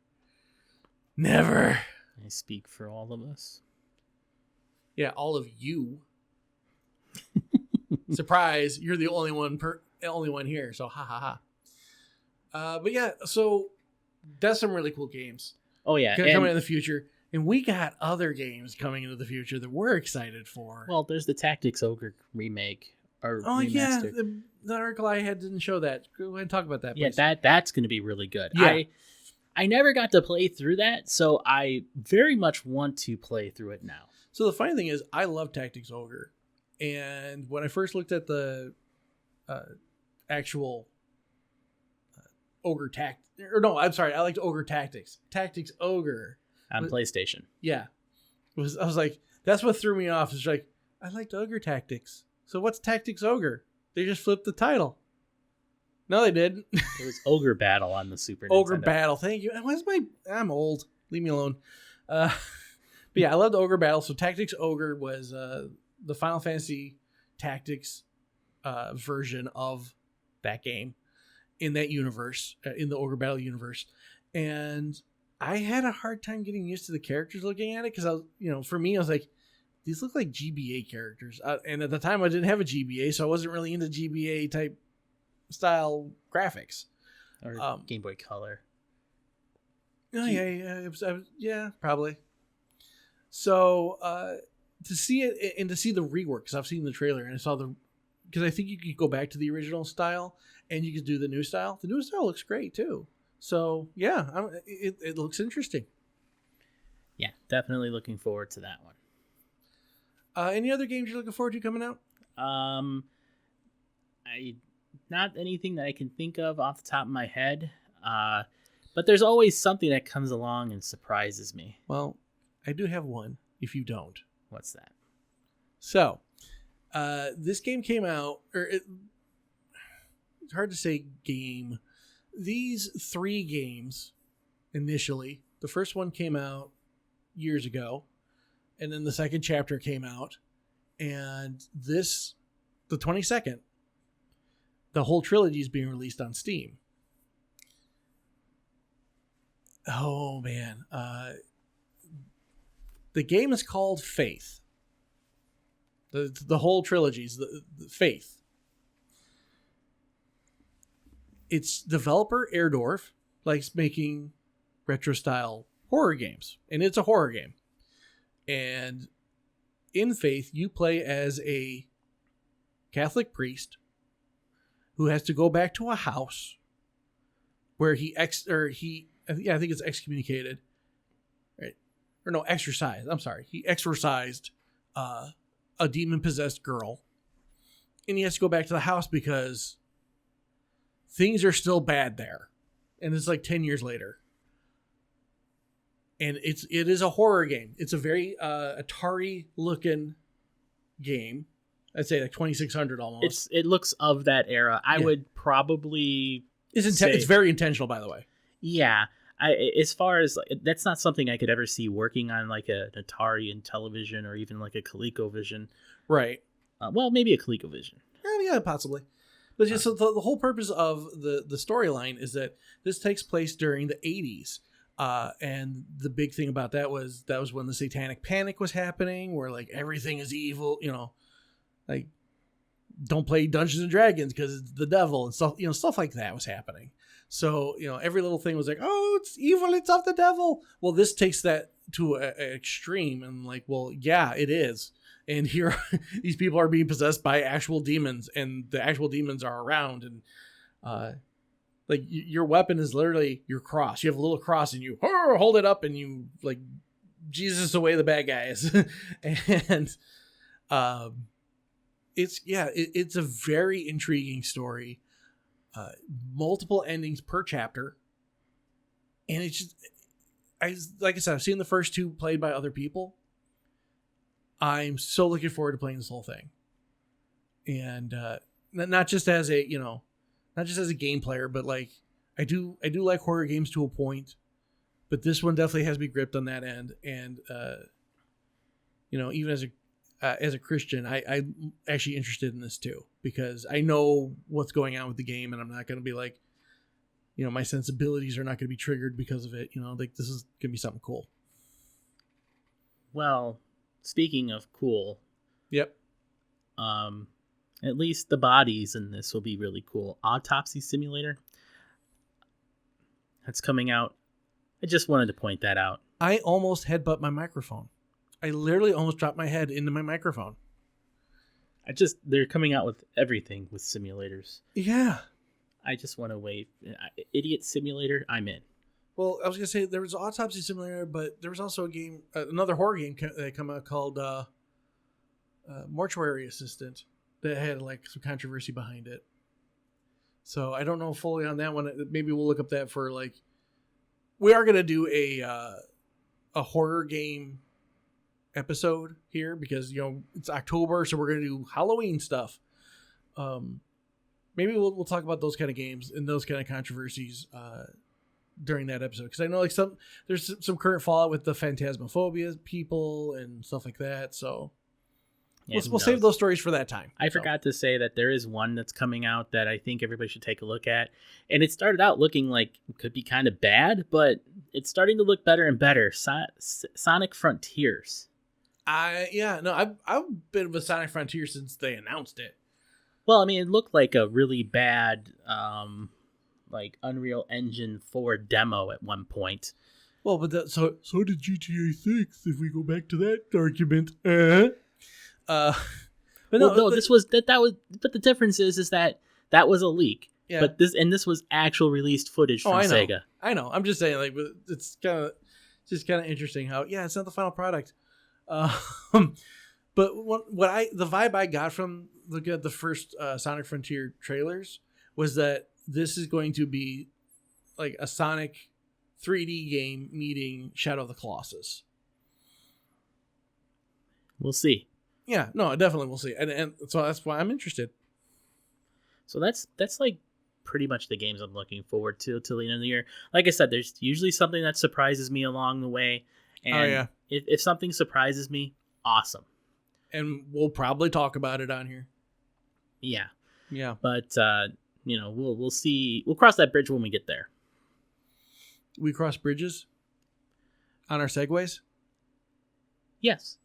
[SPEAKER 1] Never.
[SPEAKER 2] I speak for all of us.
[SPEAKER 1] Yeah, all of you. Surprise! You're the only one here. So ha ha ha. But yeah, so that's some really cool games.
[SPEAKER 2] Oh yeah,
[SPEAKER 1] coming in the future, and we got other games coming into the future that we're excited for.
[SPEAKER 2] Well, there's the Tactics Ogre remake or remaster.
[SPEAKER 1] Yeah, the article I had didn't show that. Go ahead and talk about that. Please.
[SPEAKER 2] Yeah, that's going to be really good.
[SPEAKER 1] Yeah.
[SPEAKER 2] I never got to play through that, so I very much want to play through it now.
[SPEAKER 1] So the funny thing is, I love Tactics Ogre, and when I first looked at the actual Ogre I liked Ogre Tactics. Tactics Ogre
[SPEAKER 2] on PlayStation.
[SPEAKER 1] Yeah, I was like, that's what threw me off. It's like, I liked Ogre Tactics. So what's Tactics Ogre? They just flipped the title. No, they didn't.
[SPEAKER 2] It was Ogre Battle on the Super Nintendo.
[SPEAKER 1] Ogre Battle. Thank you. I'm old. Leave me alone. But yeah, I loved Ogre Battle. So Tactics Ogre was the Final Fantasy Tactics version of that game in that universe, in the Ogre Battle universe. And I had a hard time getting used to the characters looking at it because for me, I was like, these look like GBA characters. And at the time, I didn't have a GBA, so I wasn't really into GBA type style graphics.
[SPEAKER 2] Or Game Boy Color.
[SPEAKER 1] Oh, yeah, probably. So to see it and to see the rework, because I've seen the trailer and I saw because I think you could go back to the original style and you could do the new style. The new style looks great too. So yeah, it looks interesting.
[SPEAKER 2] Yeah, definitely looking forward to that one.
[SPEAKER 1] Any other games you're looking forward to coming out?
[SPEAKER 2] Not anything that I can think of off the top of my head. But there's always something that comes along and surprises me.
[SPEAKER 1] Well, I do have one, if you don't.
[SPEAKER 2] What's that?
[SPEAKER 1] So, this game came out, it's hard to say game. These 3 games initially, the first one came out years ago, and then the second chapter came out, and the 22nd, the whole trilogy is being released on Steam. Oh man, the game is called Faith. The whole trilogy is the Faith. Its developer Airdorf likes making retro style horror games, and it's a horror game. And in Faith, you play as a Catholic priest who has to go back to a house where I think it's excommunicated, right? Or no, exorcised. I'm sorry, he exorcised a demon possessed girl, and he has to go back to the house because things are still bad there, and it's like 10 years later. And it is a horror game. It's a very Atari looking game. I'd say like 2600 almost.
[SPEAKER 2] It looks of that era. I would probably
[SPEAKER 1] it's very intentional, by the way.
[SPEAKER 2] Yeah. As far as that's not something I could ever see working on like an Atari and television or even like a ColecoVision.
[SPEAKER 1] Right.
[SPEAKER 2] Well, maybe a ColecoVision.
[SPEAKER 1] Yeah, possibly. But just the whole purpose of the storyline is that this takes place during the 80s. And the big thing about that was when the Satanic Panic was happening, where like everything is evil, like don't play Dungeons and Dragons because it's the devil and stuff like that was happening. So, every little thing was like, oh, it's evil, it's of the devil. Well, this takes that to an extreme and like, well, yeah, it is. And here, these people are being possessed by actual demons, and the actual demons are around. And like your weapon is literally your cross. You have a little cross, and you hold it up, and you like Jesus away the bad guys. And it's a very intriguing story. Multiple endings per chapter, and it's just, like I said, I've seen the first 2 played by other people. I'm so looking forward to playing this whole thing, and not just as a game player, but like I do like horror games to a point, but this one definitely has me gripped on that end. And even as a Christian, I'm actually interested in this too, because I know what's going on with the game, and I'm not going to be like, my sensibilities are not going to be triggered because of it. Like this is going to be something cool.
[SPEAKER 2] Well, speaking of cool.
[SPEAKER 1] Yep.
[SPEAKER 2] At least the bodies in this will be really cool. Autopsy Simulator. That's coming out. I just wanted to point that out.
[SPEAKER 1] I almost headbutt my microphone. I literally almost dropped my head into my microphone.
[SPEAKER 2] They're coming out with everything with simulators.
[SPEAKER 1] Yeah.
[SPEAKER 2] I just want to wait. Idiot Simulator, I'm in.
[SPEAKER 1] Well, I was going to say there was Autopsy Simulator, but there was also a game, another horror game that came out called Mortuary Assistant that had like some controversy behind it. So I don't know fully on that one. Maybe we'll look up that for like, we are going to do a horror game episode here because, it's October. So we're going to do Halloween stuff. Maybe we'll talk about those kind of games and those kind of controversies, during that episode, because I know like there's some current fallout with the Phantasmophobia people and stuff like that. So yeah, we'll save those stories for that time.
[SPEAKER 2] I forgot to say that there is one that's coming out that I think everybody should take a look at, and it started out looking like it could be kind of bad, but it's starting to look better and better. Sonic Frontiers.
[SPEAKER 1] I've been with Sonic Frontiers since they announced it.
[SPEAKER 2] Well, I mean, it looked like a really bad like Unreal Engine 4 demo at one point.
[SPEAKER 1] Well, but so did GTA 6, if we go back to that argument.
[SPEAKER 2] But this was that was, but the difference is that was a leak. Yeah. But this was actual released footage from Sega.
[SPEAKER 1] I know. I'm just saying, like, it's kind of interesting how it's not the final product. But the vibe I got from looking at the first Sonic Frontier trailers was that this is going to be like a Sonic 3D game meeting Shadow of the Colossus.
[SPEAKER 2] We'll see.
[SPEAKER 1] Yeah, no, definitely we'll see. And so that's why I'm interested.
[SPEAKER 2] So that's like pretty much the games I'm looking forward to till the end of the year. Like I said, there's usually something that surprises me along the way. And if something surprises me, awesome.
[SPEAKER 1] And we'll probably talk about it on here.
[SPEAKER 2] Yeah.
[SPEAKER 1] Yeah.
[SPEAKER 2] But, we'll see. We'll cross that bridge when we get there.
[SPEAKER 1] We cross bridges on our segways?
[SPEAKER 2] Yes.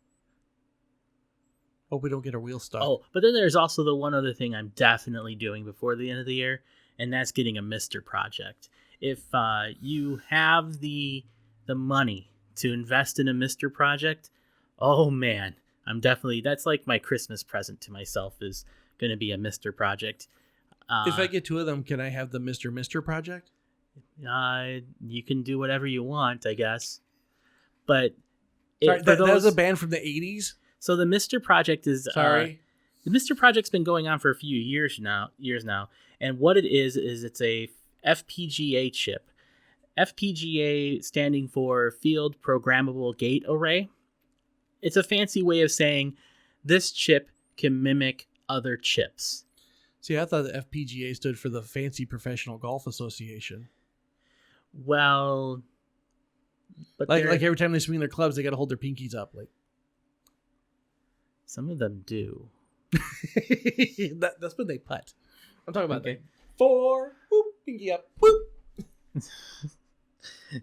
[SPEAKER 1] Hope we don't get our wheels stuck.
[SPEAKER 2] Oh, but then there's also the one other thing I'm definitely doing before the end of the year, and that's getting a Mr. project. If you have the money to invest in a Mr. project, oh man, that's like my Christmas present to myself is going to be a Mr. project.
[SPEAKER 1] If I get 2 of them, can I have the Mr. project?
[SPEAKER 2] You can do whatever you want, I guess. But
[SPEAKER 1] that was a band from the 80s?
[SPEAKER 2] So the Mr. Project is the Mr. Project's been going on for a few years now, and what it is it's a FPGA chip. FPGA standing for Field Programmable Gate Array. It's a fancy way of saying this chip can mimic other chips.
[SPEAKER 1] See, I thought the FPGA stood for the Fancy Professional Golf Association.
[SPEAKER 2] Well, but
[SPEAKER 1] like every time they swing their clubs, they got to hold their pinkies up, like.
[SPEAKER 2] Some of them do.
[SPEAKER 1] That's when they putt. I'm talking about that. 4, whoop, pinky up, whoop.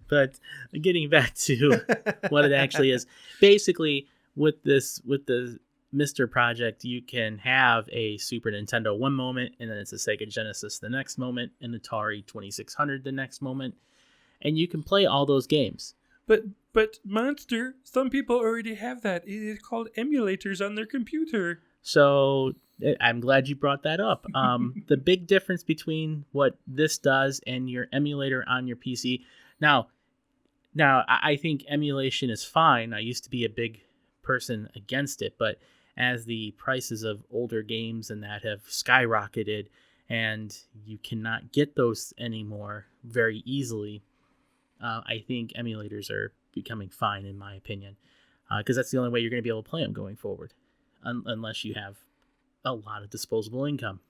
[SPEAKER 2] But getting back to what it actually is, basically with the Mr. Project, you can have a Super Nintendo one moment, and then it's a Sega Genesis the next moment, and Atari 2600 the next moment, and you can play all those games.
[SPEAKER 3] But Monster, some people already have that. It is called emulators on their computer.
[SPEAKER 2] So I'm glad you brought that up. The big difference between what this does and your emulator on your PC. Now I think emulation is fine. I used to be a big person against it, but as the prices of older games and that have skyrocketed, and you cannot get those anymore very easily, I think emulators are becoming fine, in my opinion, because that's the only way you're going to be able to play them going forward, unless you have a lot of disposable income.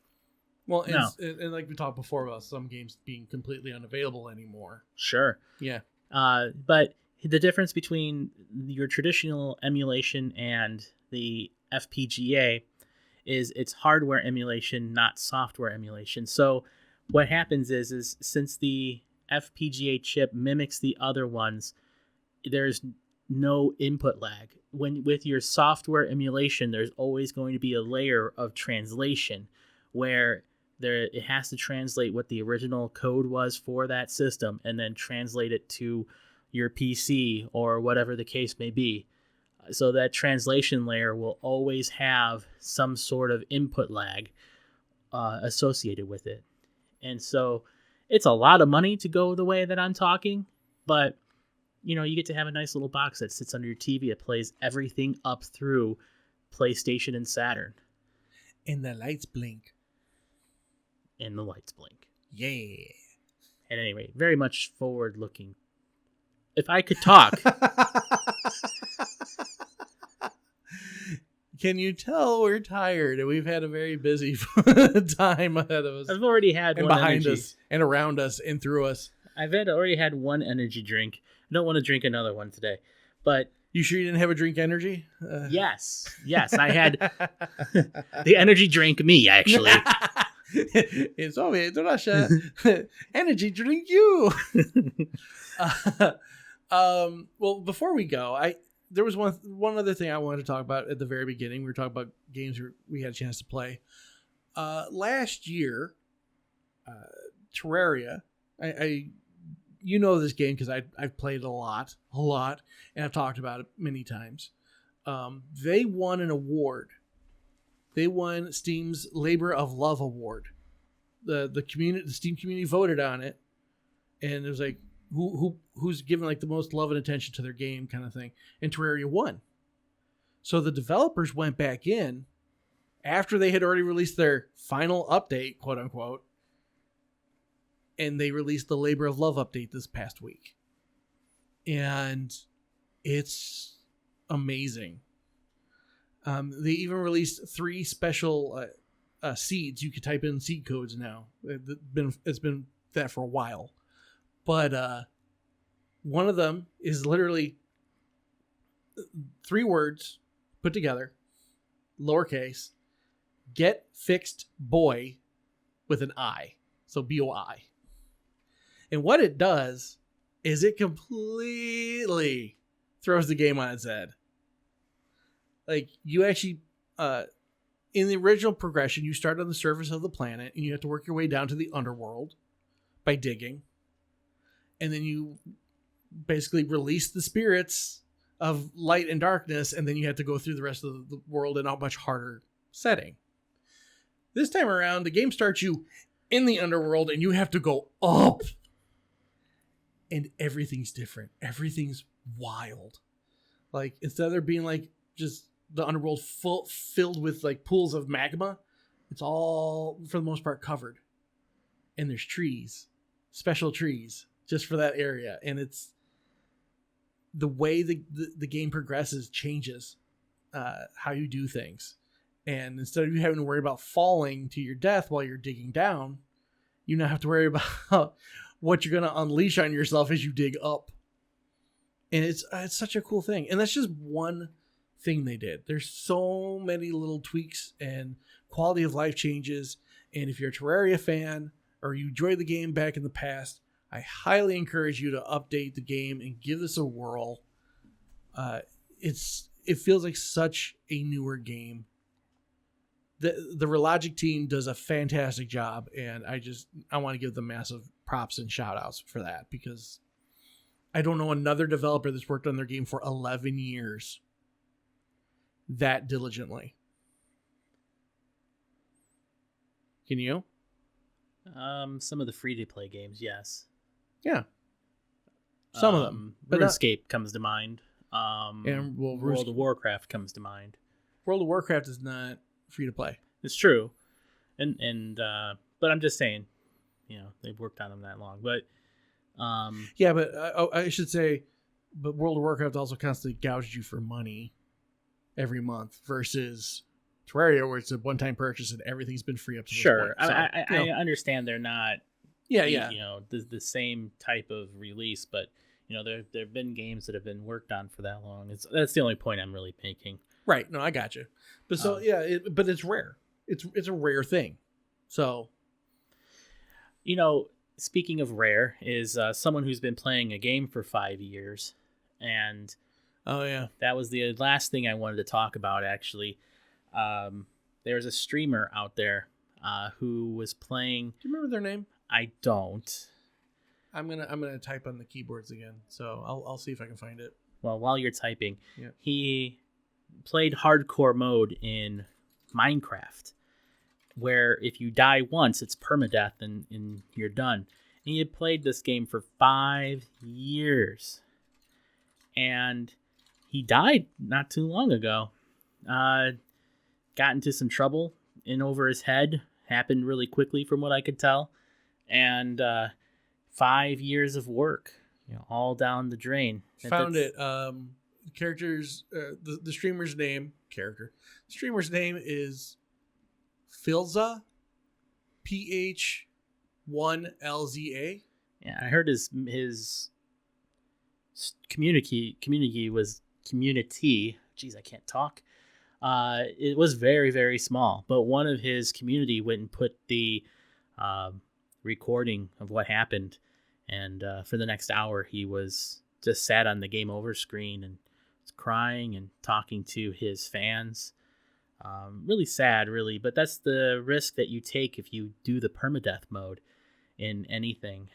[SPEAKER 1] Well, and like we talked before about some games being completely unavailable anymore.
[SPEAKER 2] Sure.
[SPEAKER 1] Yeah.
[SPEAKER 2] But the difference between your traditional emulation and the FPGA is it's hardware emulation, not software emulation. So what happens is since the FPGA chip mimics the other ones, there's no input lag. With your software emulation, there's always going to be a layer of translation where it has to translate what the original code was for that system and then translate it to your PC or whatever the case may be. So that translation layer will always have some sort of input lag associated with it. And so it's a lot of money to go the way that I'm talking, but you get to have a nice little box that sits under your TV. It plays everything up through PlayStation and Saturn.
[SPEAKER 1] And the lights blink.
[SPEAKER 2] And the lights blink.
[SPEAKER 1] Yeah.
[SPEAKER 2] At any rate, very much forward looking. If I could talk.
[SPEAKER 1] Can you tell we're tired and we've had a very busy time ahead of us?
[SPEAKER 2] I've already had
[SPEAKER 1] and
[SPEAKER 2] one
[SPEAKER 1] behind
[SPEAKER 2] energy.
[SPEAKER 1] us and around us and through us.
[SPEAKER 2] I've already had one energy drink. I don't want to drink another one today. But
[SPEAKER 1] you sure you didn't have a drink energy?
[SPEAKER 2] Yes, I had the energy drank me, actually.
[SPEAKER 1] It's always Russia. Energy drink you. Well, before we go, there was one other thing I wanted to talk about at the very beginning. We were talking about games we had a chance to play. Last year, Terraria, you know this game because I've played it a lot, and I've talked about it many times. They won an award. They won Steam's Labor of Love Award. The Steam community voted on it, and it was like who's given like the most love and attention to their game kind of thing. And Terraria won. So the developers went back in after they had already released their final update, quote unquote, and they released the Labor of Love update this past week. And it's amazing. They even released 3 special seeds. You could type in seed codes now. It's been that for a while, but one of them is literally 3 words put together, lowercase. Get fixed boy with an I, so BOI. And what it does is it completely throws the game on its head. Like, you actually, in the original progression, you start on the surface of the planet and you have to work your way down to the underworld by digging. And then you basically release the spirits of light and darkness, and then you have to go through the rest of the world in a much harder setting. This time around, the game starts you in the underworld and you have to go up. And everything's different. Everything's wild. Like, instead of there being like just the underworld filled with like pools of magma, it's all for the most part covered. And there's trees, special trees just for that area. And it's the way the game progresses changes how you do things. And instead of you having to worry about falling to your death while you're digging down, you now have to worry about what you're going to unleash on yourself as you dig up. And it's such a cool thing. And that's just one thing they did. There's so many little tweaks and quality of life changes. And if you're a Terraria fan or you enjoyed the game back in the past, I highly encourage you to update the game and give this a whirl. It feels like such a newer game. The Relogic team does a fantastic job, and I want to give them massive props and shout outs for that, because I don't know another developer that's worked on their game for 11 years that diligently. Can you?
[SPEAKER 2] Some of the free-to-play games, yes.
[SPEAKER 1] Yeah. Some of them.
[SPEAKER 2] But RuneScape comes to mind.
[SPEAKER 1] And
[SPEAKER 2] World of Warcraft comes to mind.
[SPEAKER 1] World of Warcraft is not free to play.
[SPEAKER 2] It's true. But I'm just saying, they've worked on them that long. But
[SPEAKER 1] yeah, but I should say, but World of Warcraft also constantly gouged you for money every month versus Terraria, where it's a one-time purchase and everything's been free up to this point. So,
[SPEAKER 2] I understand they're not the same type of release, but there have been games that have been worked on for that long. That's the only point I'm really making.
[SPEAKER 1] Right. No, I got you. But but it's rare. It's a rare thing. So,
[SPEAKER 2] speaking of rare, is someone who's been playing a game for 5 years, and that was the last thing I wanted to talk about. Actually, there's a streamer out there who was playing.
[SPEAKER 1] Do you remember their name?
[SPEAKER 2] I don't.
[SPEAKER 1] I'm gonna type on the keyboards again, so I'll see if I can find it.
[SPEAKER 2] Well, while you're typing, he played hardcore mode in Minecraft, where if you die once, it's permadeath and you're done. And he had played this game for 5 years, and he died not too long ago. Got into some trouble in over his head. Happened really quickly, from what I could tell, and 5 years of work, all down the drain.
[SPEAKER 1] Found it. Characters. The streamer's name. The streamer's name is Philza, PH1LZA.
[SPEAKER 2] Yeah, I heard his community. Jeez, I can't talk. It was very, very small, but one of his community went and put the recording of what happened, and for the next hour he was just sat on the game over screen and was crying and talking to his fans. Really sad, really, but that's the risk that you take if you do the permadeath mode in anything.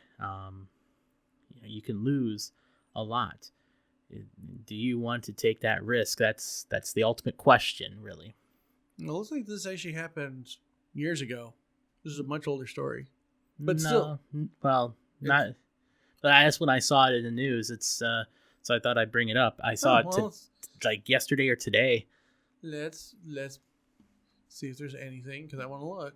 [SPEAKER 2] You can lose a lot. Do you want to take that risk? That's the ultimate question, really.
[SPEAKER 1] It looks like this actually happened years ago. This is a much older story, but still,
[SPEAKER 2] well, not. But that's when I saw it in the news. It's so I thought I'd bring it up. I saw it like yesterday or today.
[SPEAKER 1] Let's see if there's anything, because I want to look.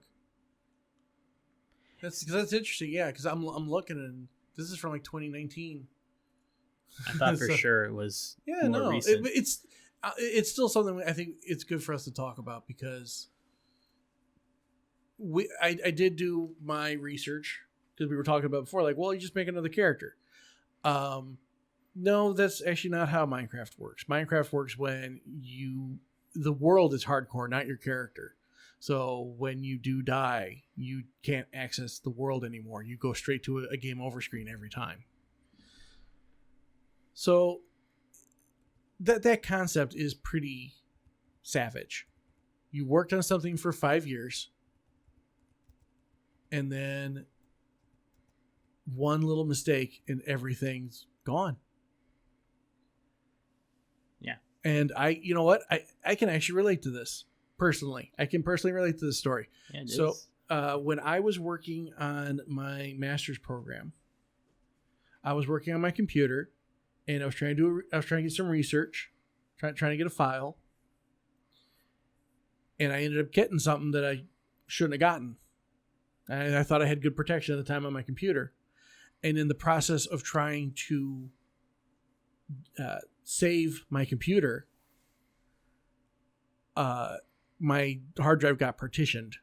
[SPEAKER 1] That's interesting, yeah. Because I'm looking, and this is from like 2019.
[SPEAKER 2] I thought for sure it was more recent.
[SPEAKER 1] It's still something I think it's good for us to talk about, because I did do my research because we were talking about before, like, well, you just make another character. No, that's actually not how Minecraft works. Minecraft works when the world is hardcore, not your character. So when you do die, you can't access the world anymore. You go straight to a game over screen every time. So that concept is pretty savage. You worked on something for 5 years, and then one little mistake and everything's gone.
[SPEAKER 2] Yeah.
[SPEAKER 1] And you know what? I can actually relate to this personally. I can personally relate to this story.
[SPEAKER 2] Yeah,
[SPEAKER 1] so when I was working on my master's program, I was working on my computer, and I was trying to get some research, trying to get a file, and I ended up getting something that I shouldn't have gotten. I thought I had good protection at the time on my computer, and in the process of trying to save my computer, my hard drive got partitioned,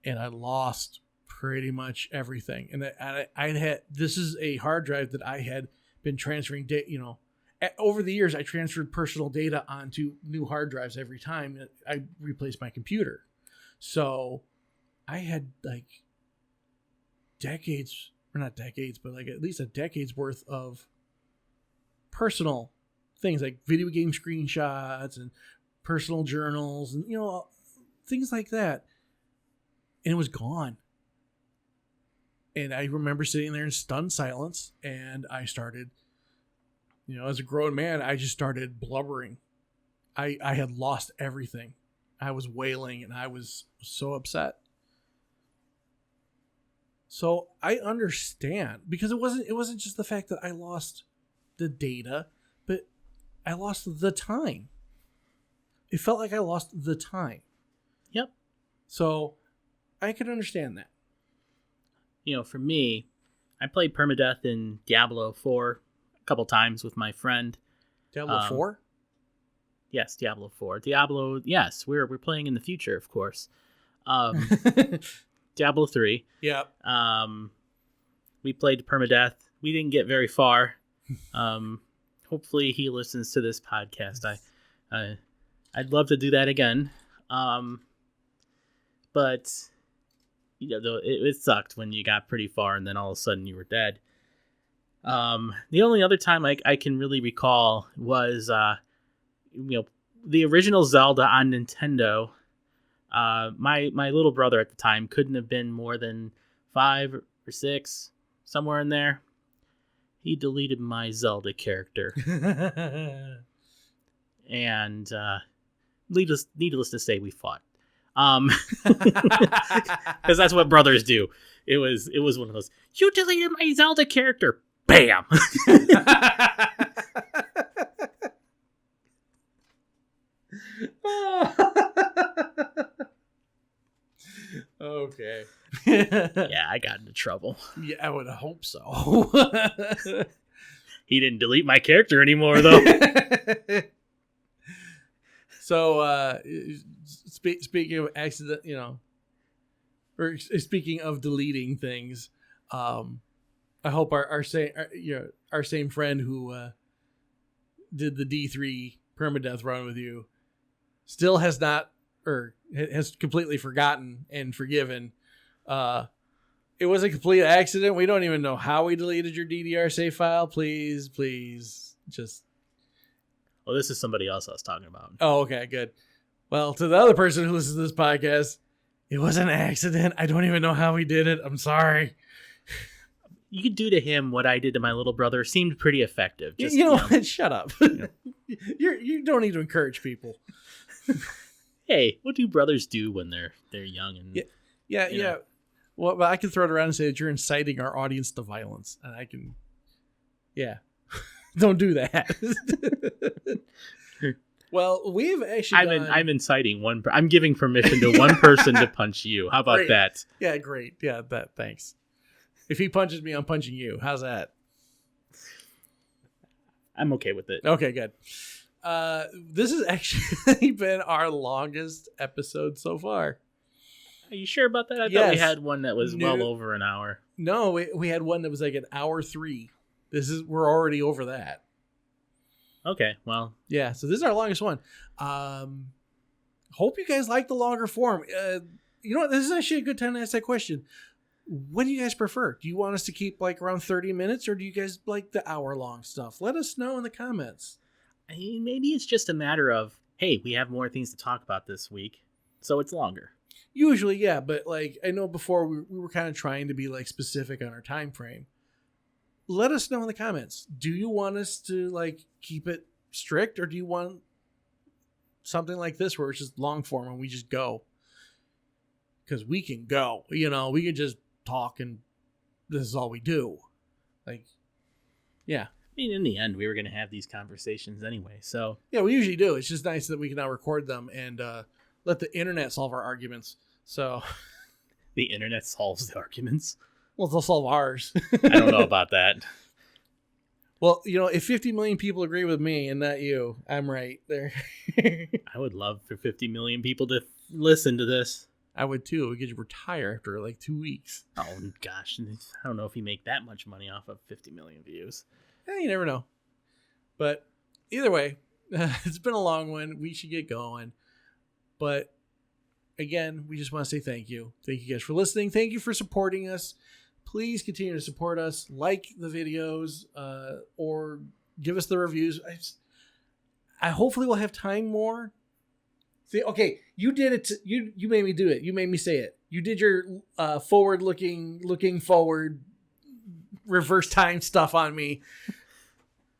[SPEAKER 1] and I lost pretty much everything. And I had, this is a hard drive that I had been transferring over the years. I transferred personal data onto new hard drives every time that I replaced my computer. So I had like decades, or not decades, but like at least a decade's worth of personal things, like video game screenshots and personal journals and, things like that. And it was gone. And I remember sitting there in stunned silence, and I started, as a grown man, I just started blubbering. I had lost everything. I was wailing, and I was so upset. So I understand, because it wasn't just the fact that I lost the data, but I lost the time. It felt like I lost the time.
[SPEAKER 2] Yep.
[SPEAKER 1] So I could understand that.
[SPEAKER 2] For me, I played permadeath in Diablo 4 a couple times with my friend.
[SPEAKER 1] Diablo 4?
[SPEAKER 2] Yes, Diablo 4. Yes, we're playing in the future, of course. Diablo 3.
[SPEAKER 1] Yep.
[SPEAKER 2] We played permadeath. We didn't get very far. Hopefully he listens to this podcast. I'd love to do that again. But it sucked when you got pretty far and then all of a sudden you were dead. The only other time I can really recall was the original Zelda on Nintendo. My little brother at the time couldn't have been more than 5 or 6, somewhere in there. He deleted my Zelda character. And needless to say, we fought. Because that's what brothers do. It was one of those, you deleted my Zelda character. Bam.
[SPEAKER 1] Okay.
[SPEAKER 2] Yeah, I got into trouble.
[SPEAKER 1] Yeah, I would hope so.
[SPEAKER 2] He didn't delete my character anymore, though.
[SPEAKER 1] So, speaking of accident, or speaking of deleting things, I hope our same friend who did the D3 permadeath run with you still has not, or has completely forgotten and forgiven. It was a complete accident. We don't even know how we deleted your DDR save file. Please, just.
[SPEAKER 2] Well, this is somebody else I was talking about.
[SPEAKER 1] Oh, okay, good. Well, to the other person who listens to this podcast, it was an accident. I don't even know how we did it. I'm sorry.
[SPEAKER 2] You could do to him what I did to my little brother. Seemed pretty effective. Just,
[SPEAKER 1] what? Shut up. You don't need to encourage people.
[SPEAKER 2] Hey, what do brothers do when they're young and
[SPEAKER 1] yeah. Well, I can throw it around and say that you're inciting our audience to violence, and I can, don't do that. Well, we've actually
[SPEAKER 2] I'm inciting one. I'm giving permission to one person to punch you. How about
[SPEAKER 1] great.
[SPEAKER 2] that?
[SPEAKER 1] Yeah, great. Yeah, thanks. If he punches me, I'm punching you. How's that?
[SPEAKER 2] I'm okay with it.
[SPEAKER 1] Okay, good. This has actually been our longest episode so far.
[SPEAKER 2] Are you sure about that? I thought
[SPEAKER 1] Yes.
[SPEAKER 2] we had one that was
[SPEAKER 1] No.
[SPEAKER 2] well over an hour.
[SPEAKER 1] No, we had one that was like an hour 3. We're already over that.
[SPEAKER 2] Okay, well,
[SPEAKER 1] Yeah, so this is our longest one. Hope you guys like the longer form. You know what? This is actually a good time to ask that question. What do you guys prefer? Do you want us to keep like around 30 minutes, or do you guys like the hour-long stuff? Let us know in the comments.
[SPEAKER 2] I mean, maybe it's just a matter of, hey, we have more things to talk about this week, so it's longer.
[SPEAKER 1] Usually, yeah, but like I know before we were kind of trying to be like specific on our time frame. Let us know in the comments. Do you want us to like keep it strict, or do you want something like this where it's just long form and we just go? Because we can go, we can just talk and this is all we do. Like, yeah.
[SPEAKER 2] I mean, in the end, we were going to have these conversations anyway, so...
[SPEAKER 1] Yeah, we usually do. It's just nice that we can now record them and let the internet solve our arguments. So...
[SPEAKER 2] The internet solves the arguments?
[SPEAKER 1] Well, they'll solve ours.
[SPEAKER 2] I don't know about that.
[SPEAKER 1] Well, if 50 million people agree with me and not you, I'm right there.
[SPEAKER 2] I would love for 50 million people to listen to this.
[SPEAKER 1] I would too. We could retire after like 2 weeks.
[SPEAKER 2] Oh, gosh. I don't know if you make that much money off of 50 million views.
[SPEAKER 1] You never know. But either way, it's been a long one. We should get going. But again, we just want to say thank you. Thank you guys for listening. Thank you for supporting us. Please continue to support us. Like the videos or give us the reviews. I hopefully will have time more. See, okay, you did it. You made me do it. You made me say it. You did your looking forward, reverse time stuff on me.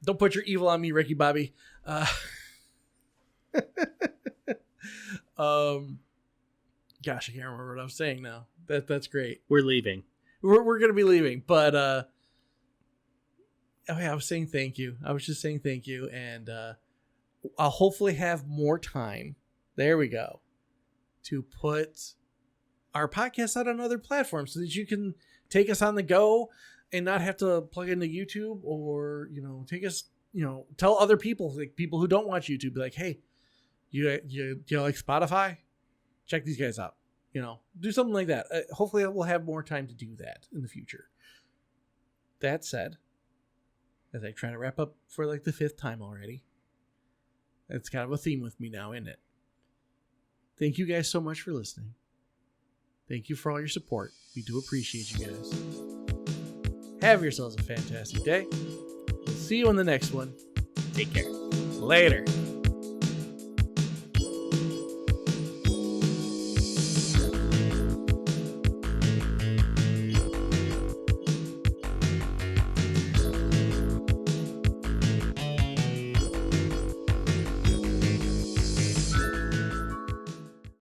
[SPEAKER 1] Don't put your evil on me, Ricky Bobby. Gosh, I can't remember what I'm saying now. That's great.
[SPEAKER 2] We're leaving.
[SPEAKER 1] We're gonna be leaving, but oh yeah, I was saying thank you. I was just saying thank you, and I'll hopefully have more time. There we go. To put our podcast out on other platforms so that you can take us on the go and not have to plug into YouTube or, take us, tell other people, like people who don't watch YouTube, be like, hey, you like Spotify? Check these guys out. Do something like that. Hopefully we'll have more time to do that in the future. That said, as I try to wrap up for like the 5th time already, it's kind of a theme with me now, isn't it? Thank you guys so much for listening. Thank you for all your support. We do appreciate you guys. Have yourselves a fantastic day. We'll see you in the next one.
[SPEAKER 2] Take care.
[SPEAKER 1] Later.